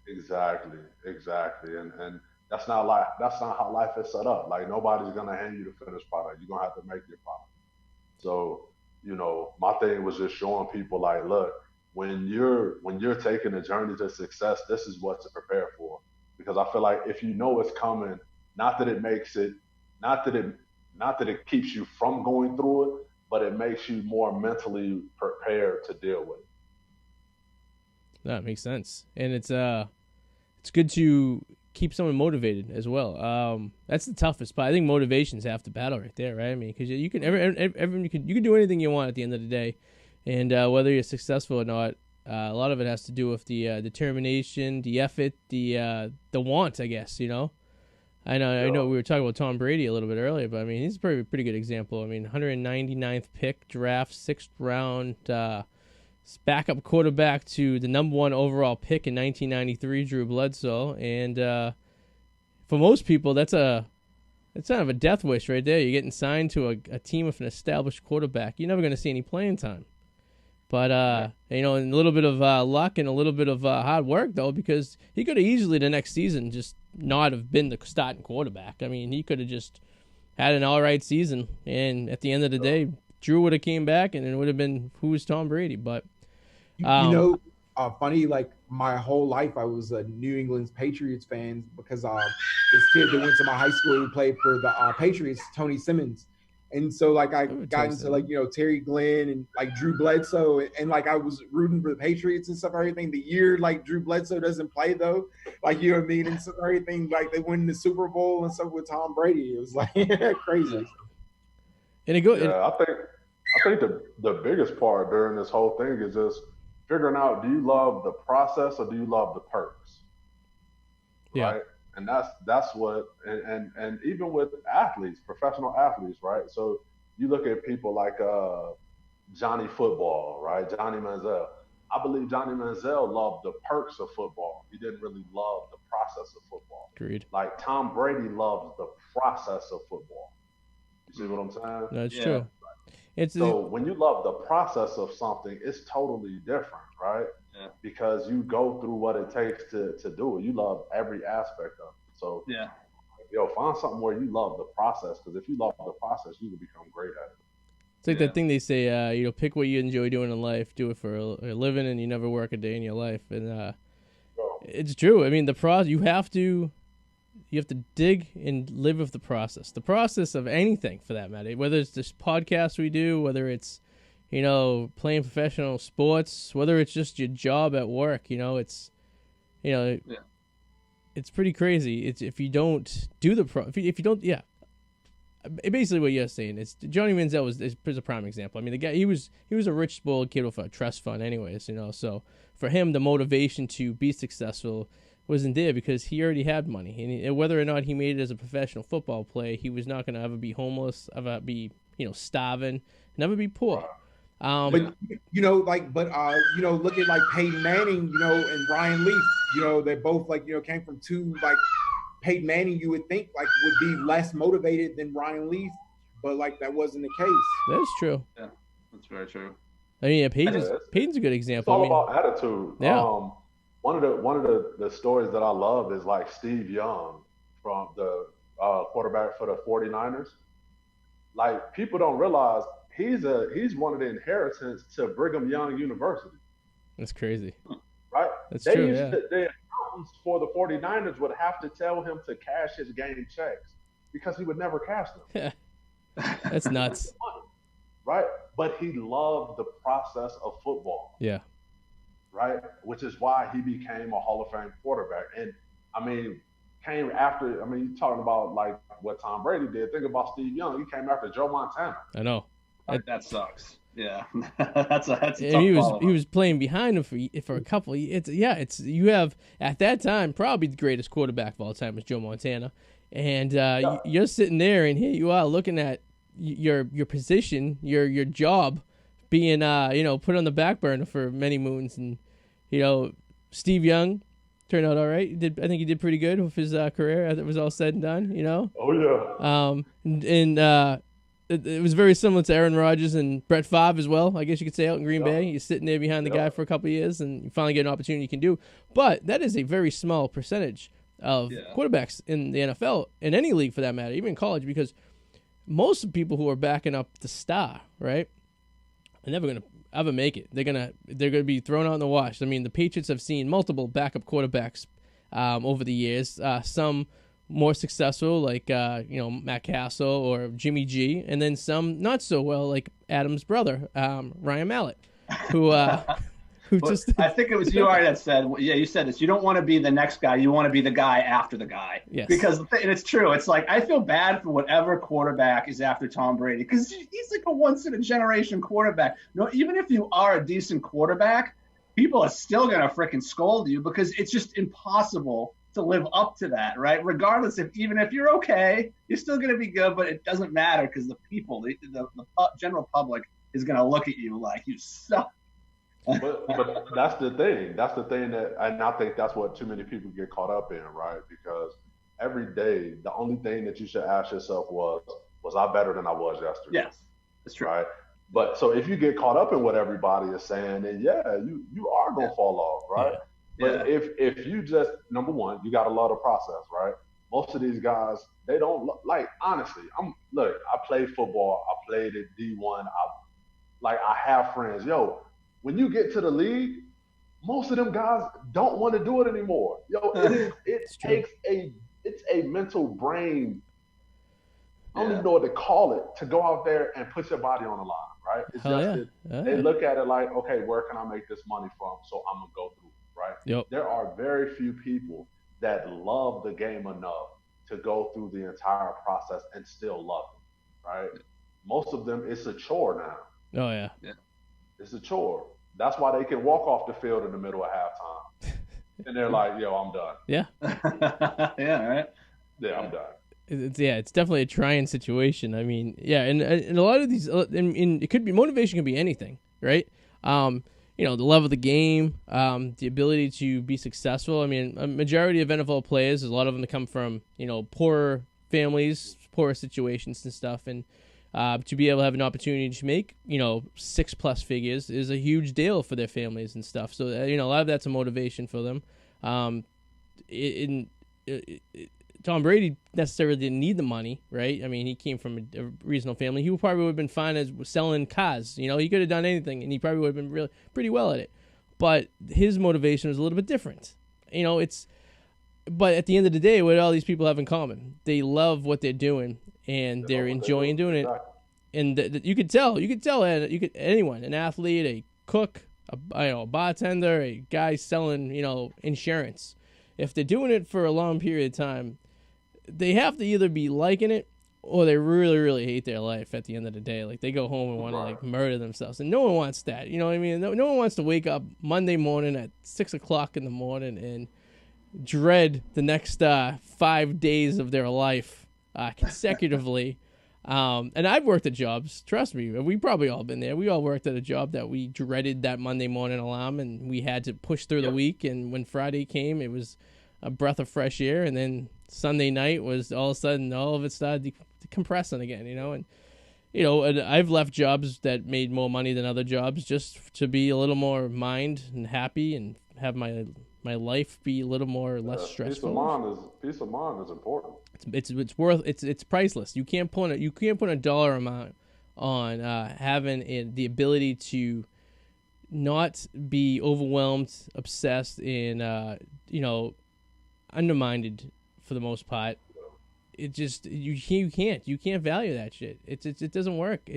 Exactly. And that's not how life is set up. Like nobody's gonna hand you the finished product. You're gonna have to make your product. So, my thing was just showing people like, look, when you're taking a journey to success, this is what to prepare for. Because I feel like if you know it's coming, not that it keeps you from going through it, but it makes you more mentally prepared to deal with it. That makes sense. And it's good to keep someone motivated as well. That's the toughest part. I think motivation's half the battle right there, right? I mean, because you can you can do anything you want at the end of the day, and whether you're successful or not, a lot of it has to do with the determination, the effort, the want, I guess. I know we were talking about Tom Brady a little bit earlier, but I mean he's a pretty good example. I mean 199th pick, draft, 6th round, backup quarterback to the number 1 overall pick in 1993, Drew Bledsoe, and for most people that's kind of a death wish right there. You're getting signed to a team with an established quarterback. You're never going to see any playing time. But, and a little bit of luck and a little bit of hard work, though, because he could have easily the next season just not have been the starting quarterback. I mean, he could have just had an all right season, and at the end of the day, Drew would have came back, and it would have been, who's Tom Brady? But, funny. Like my whole life, I was a New England Patriots fan because this kid that went to my high school who played for the Patriots, Tony Simmons. And so like I got into like, you know, Terry Glenn and like Drew Bledsoe, and like I was rooting for the Patriots and stuff, everything. The year like Drew Bledsoe doesn't play though, like, you know what I mean, and so everything, like they win the Super Bowl and stuff with Tom Brady. It was like crazy. And it go. Yeah, I think the biggest part during this whole thing is just figuring out, do you love the process or do you love the perks? Yeah. Right? And that's what, and even with athletes, professional athletes, right? So you look at people like Johnny Football, right? Johnny Manziel. I believe Johnny Manziel loved the perks of football. He didn't really love the process of football. Agreed. Like Tom Brady loves the process of football. You see what I'm saying? That's true. So when you love the process of something, it's totally different, right? Yeah. Because you go through what it takes to do it. You love every aspect of it. So find something where you love the process, because if you love the process, you can become great at it. It's like that thing they say, pick what you enjoy doing in life, do it for a living, and you never work a day in your life. And it's true. I mean, the process, you have to dig and live with the process of anything for that matter, whether it's this podcast we do, whether it's, playing professional sports, whether it's just your job at work, it's pretty crazy. It's if you don't do if you don't, basically what you're saying is Johnny Manziel is a prime example. I mean, the guy, he was a rich, spoiled kid with a trust fund anyways, so for him, the motivation to be successful wasn't there because he already had money. And whether or not he made it as a professional football player, he was not going to ever be homeless, ever be, starving, never be poor. But look at like Peyton Manning, and Ryan Leaf, they both came from two, like Peyton Manning, you would think like would be less motivated than Ryan Leaf, but like that wasn't the case. That is true. Yeah, that's very true. I mean, Peyton's a good example. It's all about attitude. Yeah. One of the stories that I love is like Steve Young from the quarterback for the 49ers. Like people don't realize he's one of the inheritance to Brigham Young University. That's crazy. Right? That's true. The accountants for the 49ers would have to tell him to cash his game checks because he would never cash them. That's nuts. Right? But he loved the process of football. Yeah. Right? Which is why he became a Hall of Fame quarterback. And came after, you're talking about like what Tom Brady did. Think about Steve Young. He came after Joe Montana. I know. That sucks. Yeah. that's a tough he was playing behind him for a couple. You have at that time probably the greatest quarterback of all time was Joe Montana. And you're sitting there and here you are looking at your position, your job being put on the back burner for many moons. And Steve Young turned out all right. I think he did pretty good with his career as it was all said and done. Oh yeah. It was very similar to Aaron Rodgers and Brett Favre as well. I guess you could say out in Green Bay, you're sitting there behind the guy for a couple of years, and you finally get an opportunity you can do. But that is a very small percentage of quarterbacks in the NFL, in any league for that matter, even in college, because most of the people who are backing up the star, right, are never going to ever make it. They're gonna be thrown out in the wash. I mean, the Patriots have seen multiple backup quarterbacks over the years. Some more successful, like Matt Castle or Jimmy G, and then some not so well, like Adam's brother, Ryan Mallett, who just. I think it was you, Arty, that said, you said this. You don't want to be the next guy. You want to be the guy after the guy. Yes. Because and it's true. It's like I feel bad for whatever quarterback is after Tom Brady because he's like a once in a generation quarterback. Even if you are a decent quarterback, people are still gonna freaking scold you because it's just impossible to live up to that, right? Regardless, even if you're okay, you're still going to be good, but it doesn't matter because the people, the general public is going to look at you like you suck. but that's the thing. That's the thing and I think that's what too many people get caught up in, right? Because every day, the only thing that you should ask yourself was I better than I was yesterday? Yes, that's true. Right? But so if you get caught up in what everybody is saying, then you are going to fall off, right? Yeah. But if you just, number one, you got to love the process, right? Most of these guys, they don't like, honestly, I played football. I played at D1. I have friends. When you get to the league, most of them guys don't want to do it anymore. Yo, it's a mental brain. I don't even know what to call it, to go out there and put your body on the line, right? It's they look at it like, okay, where can I make this money from? So I'm gonna go through it, right? Yep. There are very few people that love the game enough to go through the entire process and still love it, right? Most of them, it's a chore now. Oh yeah. It's a chore. That's why they can walk off the field in the middle of halftime, and they're like, "Yo, I'm done." Yeah. Yeah. Right. Yeah, I'm done. It's definitely a trying situation. I mean, yeah, and a lot of these, and it could be motivation, can be anything, right? The love of the game, the ability to be successful. I mean, a majority of NFL players, a lot of them come from poorer families, poorer situations and stuff, and to be able to have an opportunity to make 6+ figures is a huge deal for their families and stuff. So a lot of that's a motivation for them. Tom Brady necessarily didn't need the money, right? I mean, he came from a reasonable family. He probably would have been fine as selling cars. He could have done anything, and he probably would have been pretty well at it. But his motivation was a little bit different. But at the end of the day, what do all these people have in common? They love what they're doing, and they're enjoying doing it. And you could tell anyone, an athlete, a cook, a bartender, a guy selling, insurance. If they're doing it for a long period of time, they have to either be liking it or they really, really hate their life at the end of the day. Like, they go home and want to murder themselves, and no one wants that. You know what I mean? No one wants to wake up Monday morning at 6 o'clock in the morning and dread the next 5 days of their life consecutively. And I've worked at jobs, trust me, we probably all been there. We all worked at a job that we dreaded that Monday morning alarm, and we had to push through the week. And when Friday came, it was a breath of fresh air. And then Sunday night was all of a sudden, all of it started decompressing again, and I've left jobs that made more money than other jobs just to be a little more mind and happy and have my life be a little more less stressful. Peace of mind is important. It's priceless. You can't put a dollar amount on having the ability to not be overwhelmed, obsessed, and undermined for the most part. It just you can't value that shit. It doesn't work.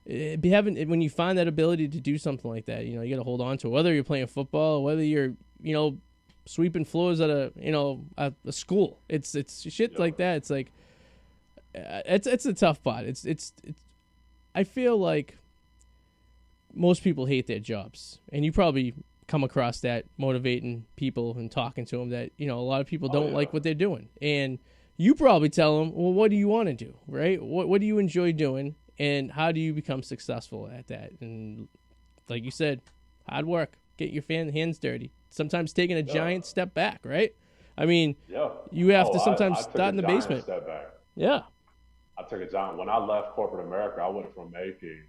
When you find that ability to do something like that, you got to hold on to it. Whether you're playing football, or whether you're sweeping floors at a school. It's shit like that. It's like it's a tough part. It's I feel like most people hate their jobs, and you probably come across that motivating people and talking to them that a lot of people don't like what they're doing, and you probably tell them, well, what do you want to do, right? What do you enjoy doing, and how do you become successful at that? And like you said, hard work, get your hands dirty. Sometimes taking a giant step back, right? I mean, you have to sometimes start in the basement. Step back. Yeah. I took a giant. When I left corporate America, I went from making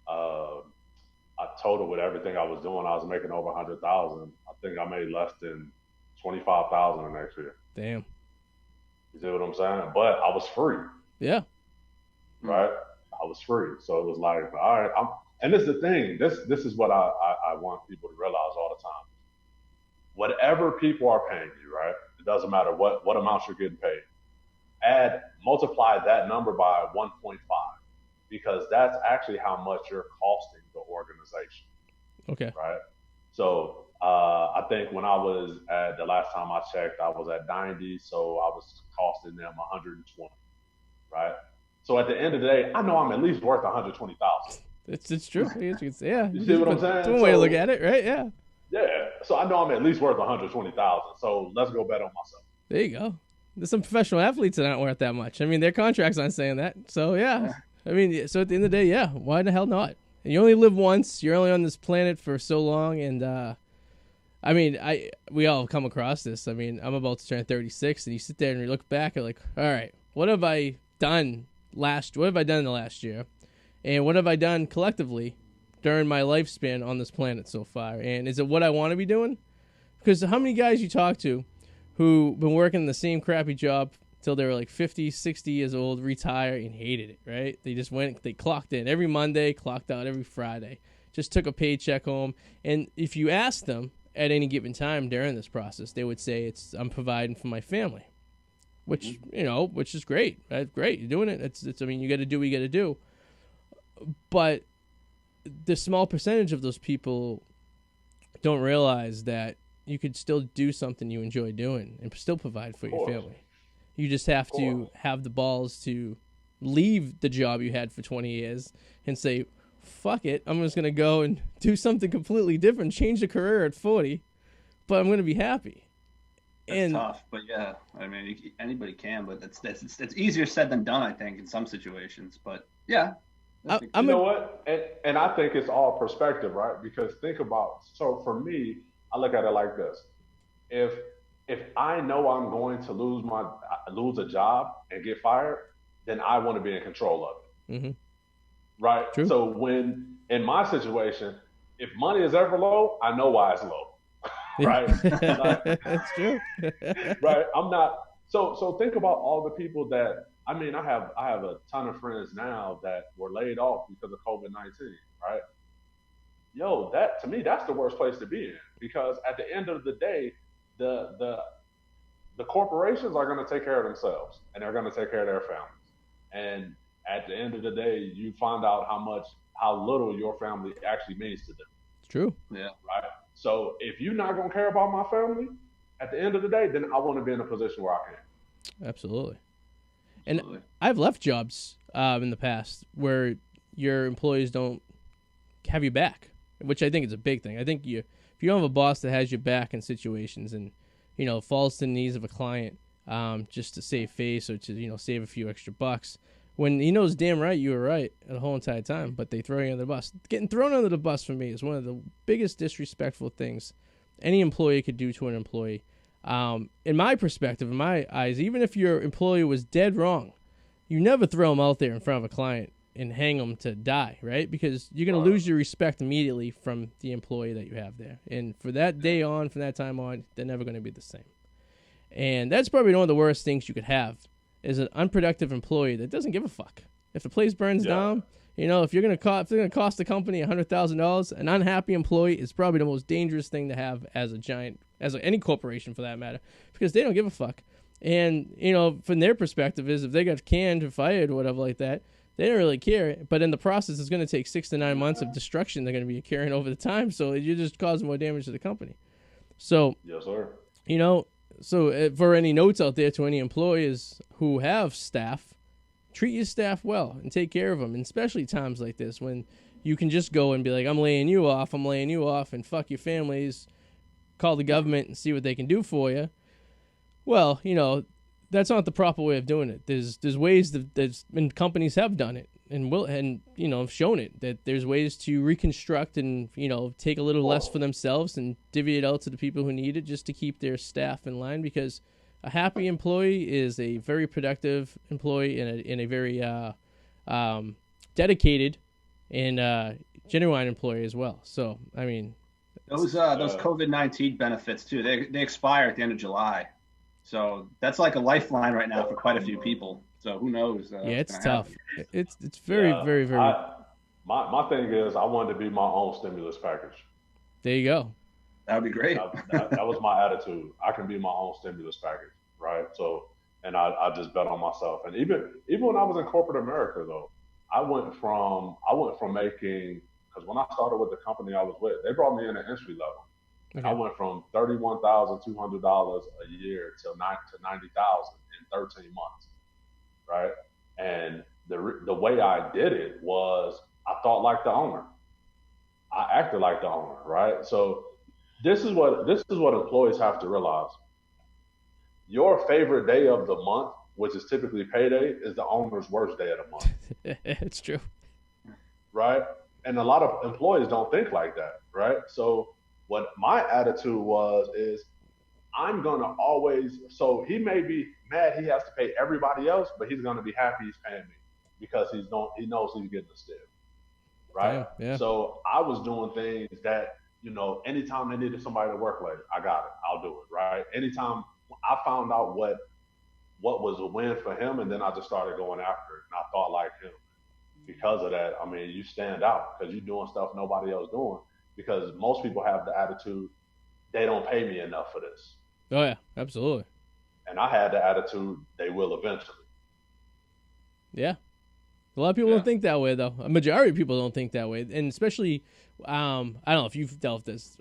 a total with everything I was doing. I was making over 100,000. I think I made less than 25,000 the next year. Damn. You see what I'm saying? But I was free. Yeah. Right. I was free, so it was like, all right. And this is the thing. This is what I want people to realize all the time. Whatever people are paying you, right? It doesn't matter what amounts you're getting paid. Multiply that number by 1.5, because that's actually how much you're costing the organization. Okay. Right. So I think when I was at the last time I checked, I was at 90, so I was costing them 120. Right. So at the end of the day, I know I'm at least worth 120,000. It's true. Yeah. You see what I'm saying? That's one way to look at it, right? Yeah. Yeah. So I know I'm at least worth 120,000. So let's go bet on myself. There you go. There's some professional athletes that aren't worth that much. I mean, their contracts aren't saying that. So yeah. I mean, so at the end of the day, yeah. Why the hell not? And you only live once. You're only on this planet for so long, and I mean, we all come across this. I mean, I'm about to turn 36, and you sit there and you look back and like, all right, what have I done in the last year, and what have I done collectively during my lifespan on this planet so far? And is it what I want to be doing? Because how many guys you talk to who been working the same crappy job till they were like 50, 60 years old, retire, and hated it, right? They clocked in every Monday, clocked out every Friday, just took a paycheck home. And if you ask them at any given time during this process, they would say I'm providing for my family, which, which is great. That's great. You're doing it. I mean, you got to do what you got to do. But the small percentage of those people don't realize that you could still do something you enjoy doing and still provide for your family. You just have to have the balls to leave the job you had for 20 years and say, fuck it, I'm just going to go and do something completely different, change the career at 40, but I'm going to be happy. That's tough, but yeah, I mean, anybody can, but it's easier said than done, I think, in some situations. But yeah, you know what? And I think it's all perspective, right? Because think about, so for me, I look at it like this: if I know I'm going to lose a job and get fired, then I want to be in control of it, mm-hmm. right? True. So when in my situation, if money is ever low, I know why it's low. Right? That's true. Right? I'm not. So think about all the people that, I mean, I have a ton of friends now that were laid off because of COVID-19, right? Yo, that to me, that's the worst place to be in, because at the end of the day, the corporations are going to take care of themselves and they're going to take care of their families. And at the end of the day, you find out how little your family actually means to them. It's true. Yeah. Right. So if you're not going to care about my family, at the end of the day, then I want to be in a position where I can. Absolutely. And I've left jobs in the past where your employees don't have you back, which I think is a big thing. I think if you don't have a boss that has your back in situations and, falls to the knees of a client just to save face or to, save a few extra bucks, when he knows damn right you were right the whole entire time, but they throw you under the bus. Getting thrown under the bus for me is one of the biggest disrespectful things any employee could do to an employee. In my perspective, in my eyes, even if your employee was dead wrong, you never throw them out there in front of a client and hang them to die, right? Because you're going to lose your respect immediately from the employee that you have there. And for that day on, from that time on, they're never going to be the same. And that's probably one of the worst things you could have, is an unproductive employee that doesn't give a fuck. If the place burns down, if they're going to cost the company $100,000, an unhappy employee is probably the most dangerous thing to have as any corporation for that matter, because they don't give a fuck. And, from their perspective is if they got canned or fired or whatever like that, they don't really care. But in the process, it's going to take 6 to 9 months of destruction they're going to be carrying over the time. So you're just causing more damage to the company. So, yes, sir. So for any notes out there to any employers who have staff, treat your staff well and take care of them, and especially times like this when you can just go and be like, I'm laying you off, and fuck your families, call the government and see what they can do for you. Well, that's not the proper way of doing it. There's ways and companies have done it and have shown it, that there's ways to reconstruct and take a little less for themselves and divvy it out to the people who need it, just to keep their staff in line, because a happy employee is a very productive employee and a very dedicated and genuine employee as well. So I mean, those COVID-19 benefits too, they expire at the end of July. So that's like a lifeline right now for quite a few people. So who knows? Yeah, it's tough. It's very, very, very. My thing is, I wanted to be my own stimulus package. There you go. That would be great. That was my attitude. I can be my own stimulus package, right? So, and I just bet on myself. And even when I was in corporate America, though, I went from making, because when I started with the company I was with, they brought me in at entry level. Okay. I went from $31,200 a year to $90,000 in 13 months, right? And the way I did it was I thought like the owner. I acted like the owner, right? So this is what employees have to realize. Your favorite day of the month, which is typically payday, is the owner's worst day of the month. It's true. Right? And a lot of employees don't think like that, right? So what my attitude is I'm going to always, so he may be mad he has to pay everybody else, but he's going to be happy he's paying me because he knows he's getting a stip, right? Yeah. So I was doing things that, anytime they needed somebody to work late, I got it. I'll do it, right? Anytime I found out what was a win for him, and then I just started going after it, and I thought like him. Because of that, I mean, you stand out because you're doing stuff nobody else doing. Because most people have the attitude, they don't pay me enough for this. Oh yeah, absolutely. And I had the attitude, they will eventually. Yeah. A lot of people don't think that way, though. A majority of people don't think that way, and especially, I don't know if you've dealt with this.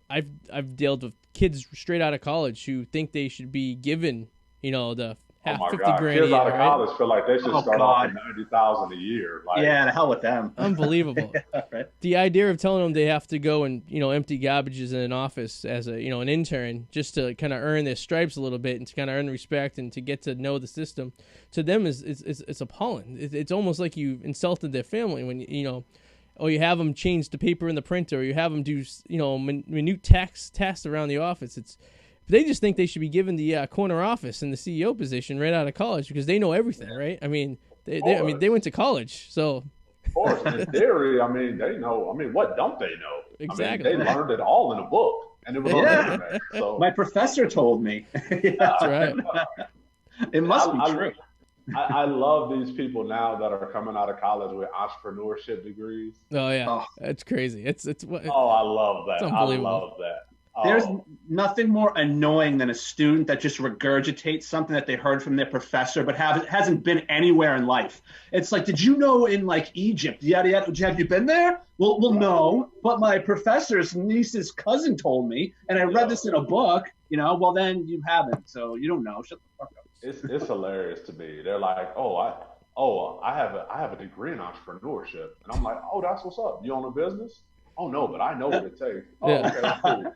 I've dealt with kids straight out of college who think they should be given, the half 50 grand kids a year, out of right? college feel like they should start off at 90,000 a year. Like, yeah, the hell with them. Unbelievable. Right. The idea of telling them they have to go and empty garbages in an office as an intern just to kind of earn their stripes a little bit and to kind of earn respect and to get to know the system, to them it's appalling. It's almost like you insulted their family when or you have them change the paper in the printer, or you have them do minute tasks around the office. They just think they should be given the corner office and the CEO position right out of college because they know everything, right? I mean, they went to college, so. Of course, in theory, they know. What don't they know? Exactly. They learned it all in a book, and it was on the internet. So my professor told me. That's right. It must be true. I love these people now that are coming out of college with entrepreneurship degrees. Oh yeah, that's crazy. It's Oh, I love that. I love that. There's nothing more annoying than a student that just regurgitates something that they heard from their professor, but hasn't been anywhere in life. It's like, did you know in like Egypt, yada yada? Have you been there? Well, no. But my professor's niece's cousin told me, and I read this in a book. Well then you haven't, so you don't know. Shut the fuck up. It's hilarious to me. They're like, I have a degree in entrepreneurship, and I'm like, oh, that's what's up. You own a business? Oh no, but I know what it takes. Oh, okay, cool.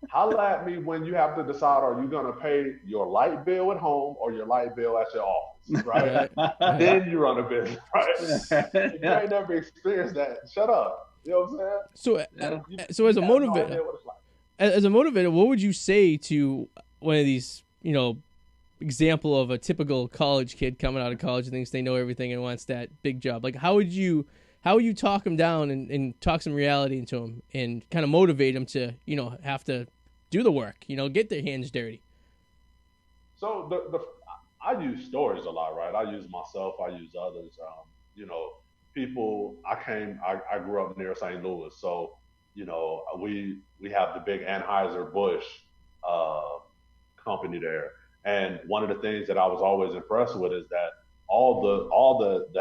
Holla at me when you have to decide, are you going to pay your light bill at home or your light bill at your office, right? Then you run a business, right? If you ain't never experienced that, shut up. You know what I'm saying? So as a motivator, what would you say to one of these, example of a typical college kid coming out of college and thinks they know everything and wants that big job? Like, how would you talk them down and talk some reality into them and kind of motivate them to, have to do the work, get their hands dirty? So I use stories a lot, right? I use myself, I use others. People, I grew up near St. Louis. So, we have the big Anheuser-Busch company there. And one of the things that I was always impressed with is that all the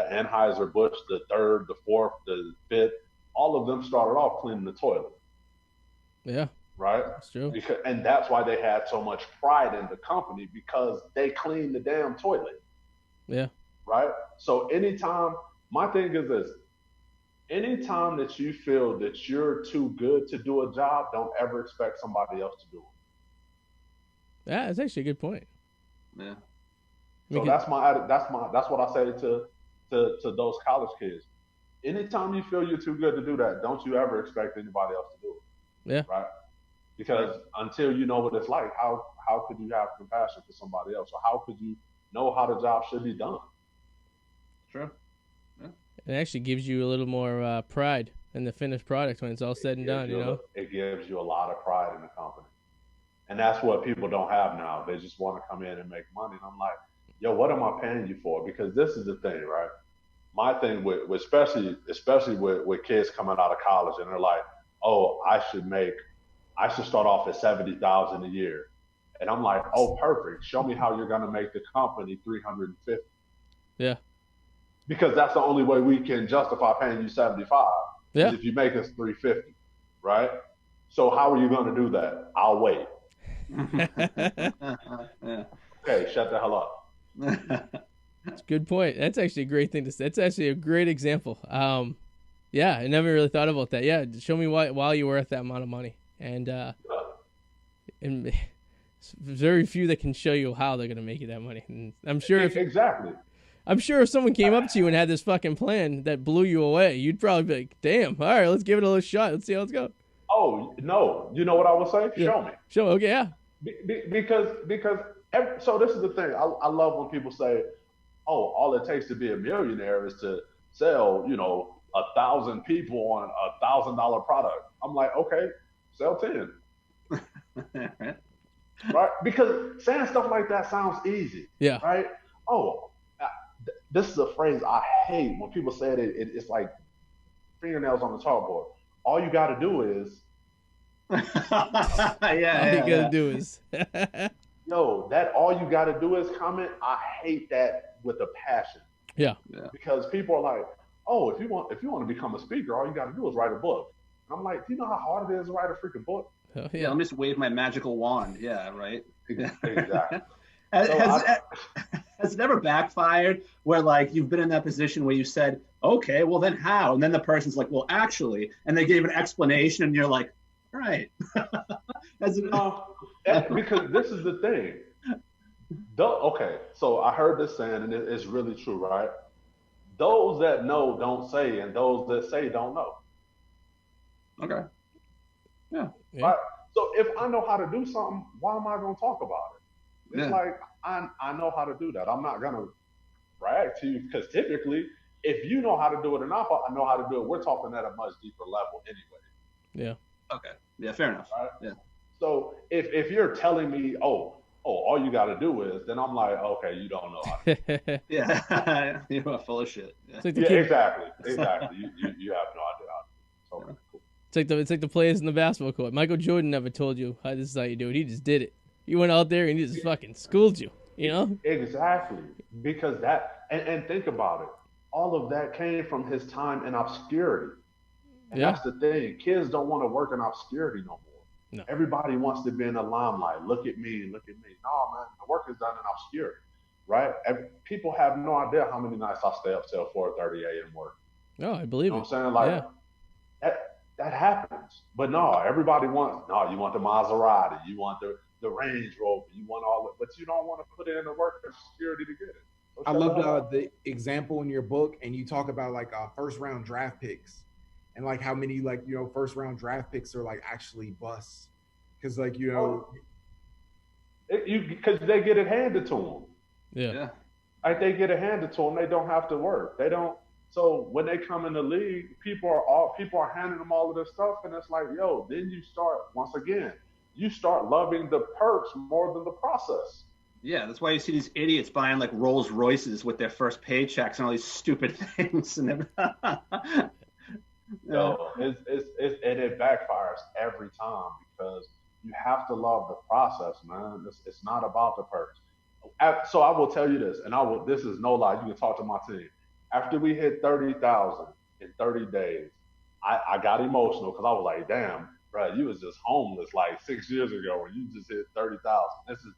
Anheuser-Busch, the third, the fourth, the fifth, all of them started off cleaning the toilet. Yeah. Right? That's true. And that's why they had so much pride in the company, because they cleaned the damn toilet. Yeah. Right? So my thing is this, anytime that you feel that you're too good to do a job, don't ever expect somebody else to do it. Yeah, that's actually a good point. Yeah. So that's what I say to those college kids. Anytime you feel you're too good to do that, don't you ever expect anybody else to do it. Yeah. Right? Because until you know what it's like, how could you have compassion for somebody else? Or how could you know how the job should be done? True. Yeah. It actually gives you a little more pride in the finished product when it's all said and done, It gives you a lot of pride in the company. And that's what people don't have now. They just want to come in and make money. And I'm like, yo, what am I paying you for? Because this is the thing, right? My thing with especially with kids coming out of college and they're like, oh, I should start off at $70,000 a year. And I'm like, oh, perfect. Show me how you're gonna make the company $350. Yeah. Because that's the only way we can justify paying you $75. Yeah. Is if you make us $350, right? So how are you gonna do that? I'll wait. Yeah. Okay, shut the hell up. That's a good point. That's actually a great thing to say. That's actually a great example. Yeah, I never really thought about that. Yeah, show me why you're worth that amount of money. And very few that can show you how they're going to make you that money. And I'm sure Exactly. I'm sure if someone came up to you and had this fucking plan that blew you away, you'd probably be like, damn, all right, let's give it a little shot. Let's see how it's going. Oh, no. You know what I would say? Yeah. Show me. Show me. Okay, yeah. Because so this is the thing. I love when people say, oh, all it takes to be a millionaire is to sell, 1,000 people on $1,000 product. I'm like, okay, sell 10. Right? Because saying stuff like that sounds easy. Yeah. Right? Oh, this is a phrase I hate when people say it. It's like fingernails on the chalkboard. All you got to do is All you gotta do is Yo, that all you got to do is comment. I hate that with a passion. yeah. Because people are like, oh, if you want to become a speaker, all you got to do is write a book. And I'm like, do you know how hard it is to write a freaking book? Yeah, let me just wave my magical wand. Yeah, right. Exactly. Has it ever backfired where like you've been in that position where you said, okay, well then how? And then the person's like, well, actually, and they gave an explanation, and you're like, right. Because this is the thing. Okay, so I heard this saying, and it's really true, right? Those that know don't say, and those that say don't know. Okay. Yeah. Right? So if I know how to do something, why am I going to talk about it? It's like I know how to do that. I'm not going to brag to you because typically, if you know how to do it enough, I know how to do it. We're talking at a much deeper level anyway. Yeah. Okay. Yeah, fair enough. Right? Yeah. So if you're telling me, oh, all you got to do is, then I'm like, okay, you don't know how to. Yeah, you're full of shit. Yeah, exactly. You have no idea how to. So cool. It's like the players in the basketball court. Michael Jordan never told you how this is how you do it. He just did it. He went out there and he just fucking schooled you. You know? Exactly. Because and think about it. All of that came from his time in obscurity. And that's the thing. Kids don't want to work in obscurity no more. No. Everybody wants to be in the limelight. Look at me. No, man. The work is done in obscurity, right? People have no idea how many nights I stay up till 4:30 a.m. work. No, I believe it. What I'm saying? Like, that happens. But no, everybody wants, you want the Maserati. You want the Range Rover. You want all of it. But you don't want to put in the work and security to get it. So I love the example in your book, and you talk about like first round draft picks. And like how many first round draft picks are like actually busts because because they get it handed to them. Yeah. Like they get it handed to them. They don't have to work. They don't. So when they come in the league, people are handing them all of this stuff, and it's like, yo, then you start loving the perks more than the process. Yeah, that's why you see these idiots buying like Rolls Royces with their first paychecks and all these stupid things and everything. No, it backfires every time because you have to love the process, man. It's not about the perks. So I will tell you this, and this is no lie. You can talk to my team. After we hit 30,000 in 30 days, I got emotional because I was like, damn, bro, you was just homeless like 6 years ago when you just hit 30,000.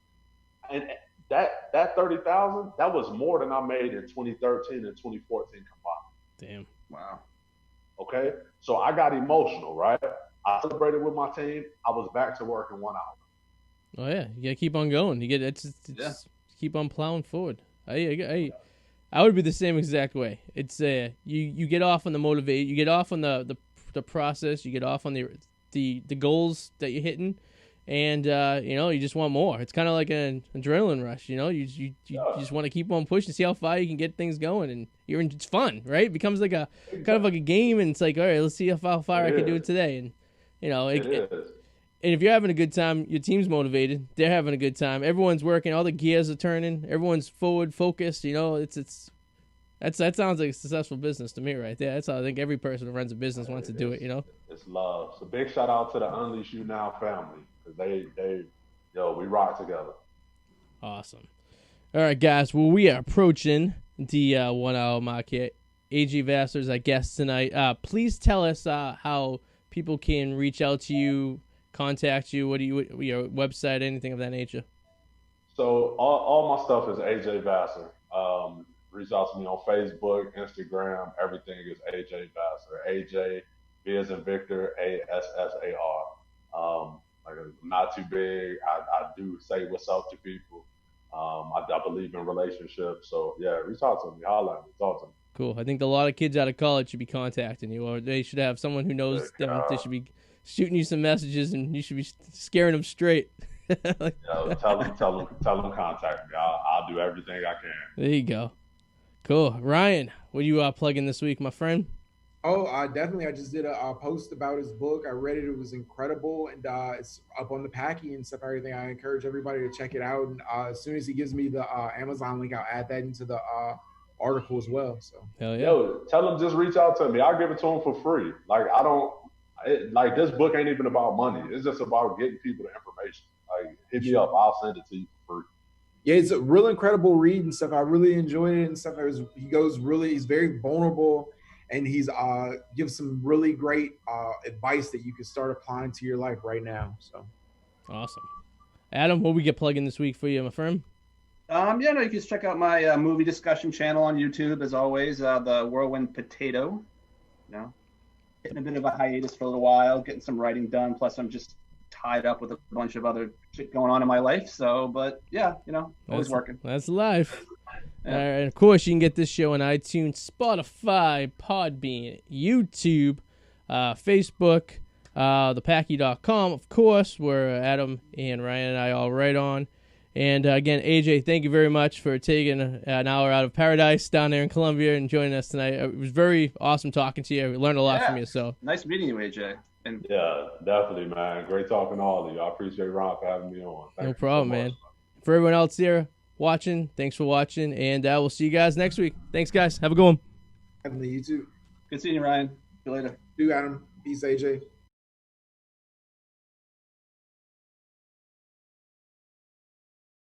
And that 30,000, that was more than I made in 2013 and 2014 combined. Damn. Wow. Okay, so I got emotional, right? I celebrated with my team. I was back to work in 1 hour. Oh yeah, you gotta keep on going. You get keep on plowing forward. I would be the same exact way. It's you get off on the motivate, you get off on the process, you get off on the goals that you're hitting, and you just want more. It's kind of like an adrenaline rush. You just want to keep on pushing, see how far you can get things going, and it's fun, right? It becomes like kind of like a game, and it's like, all right, let's see how far I can do it today, and and if you're having a good time, your team's motivated. They're having a good time. Everyone's working. All the gears are turning. Everyone's forward focused. That sounds like a successful business to me, right there. That's how I think every person who runs a business wants to do it. It's love. So big shout out to the Unleash You Now family because we rock together. Awesome. All right, guys. Well, we are approaching the 1 hour mark here. AJ Vassar is our guest tonight. Please tell us how people can reach out to you, contact you. What your website, anything of that nature? So all my stuff is AJ Vassar. Reach out to me on Facebook, Instagram. Everything is AJ Vassar. AJ, V as in Victor, ASSAR. I'm not too big. I do say what's up to people. I believe in relationships. So yeah, reach out to me. Holla at me. Talk to me. Cool. I think a lot of kids out of college should be contacting you, or they should have someone who knows them. They should be shooting you some messages, and you should be scaring them straight. Tell them contact me. I'll do everything I can. There you go. Cool. Ryan, what are you plugging this week, my friend? Oh, definitely. I just did a post about his book. I read it. It was incredible. And it's up on the Packy and stuff, everything. I encourage everybody to check it out. And as soon as he gives me the Amazon link, I'll add that into the article as well. So hell yeah. Yo, tell him just reach out to me. I'll give it to him for free. Like I like this book ain't even about money. It's just about getting people the information. Like, hit me up, I'll send it to you for free. Yeah, it's a real incredible read and stuff. I really enjoyed it and stuff. He's very vulnerable, and he's gives some really great advice that you can start applying to your life right now. So awesome. Adam, what we get plugging this week for you, my friend? You can just check out my movie discussion channel on YouTube, as always, the Whirlwind Potato. Hitting a bit of a hiatus for a little while, getting some writing done. Plus, I'm just tied up with a bunch of other shit going on in my life. So, but yeah, always working. That's life. Yeah. And of course, you can get this show on iTunes, Spotify, Podbean, YouTube, Facebook, thepacky.com, of course, where Adam and Ryan and I all write on. And again, AJ, thank you very much for taking an hour out of paradise down there in Colombia and joining us tonight. It was very awesome talking to you. We learned a lot from you. So nice meeting you, AJ. And yeah, definitely, man. Great talking to all of you. I appreciate Ron for having me on. No problem, man. For everyone else there watching, thanks for watching, and we'll see you guys next week. Thanks, guys. Have a good one. Definitely, you too. Good seeing you, Ryan. See you later. You, Adam. Peace, AJ.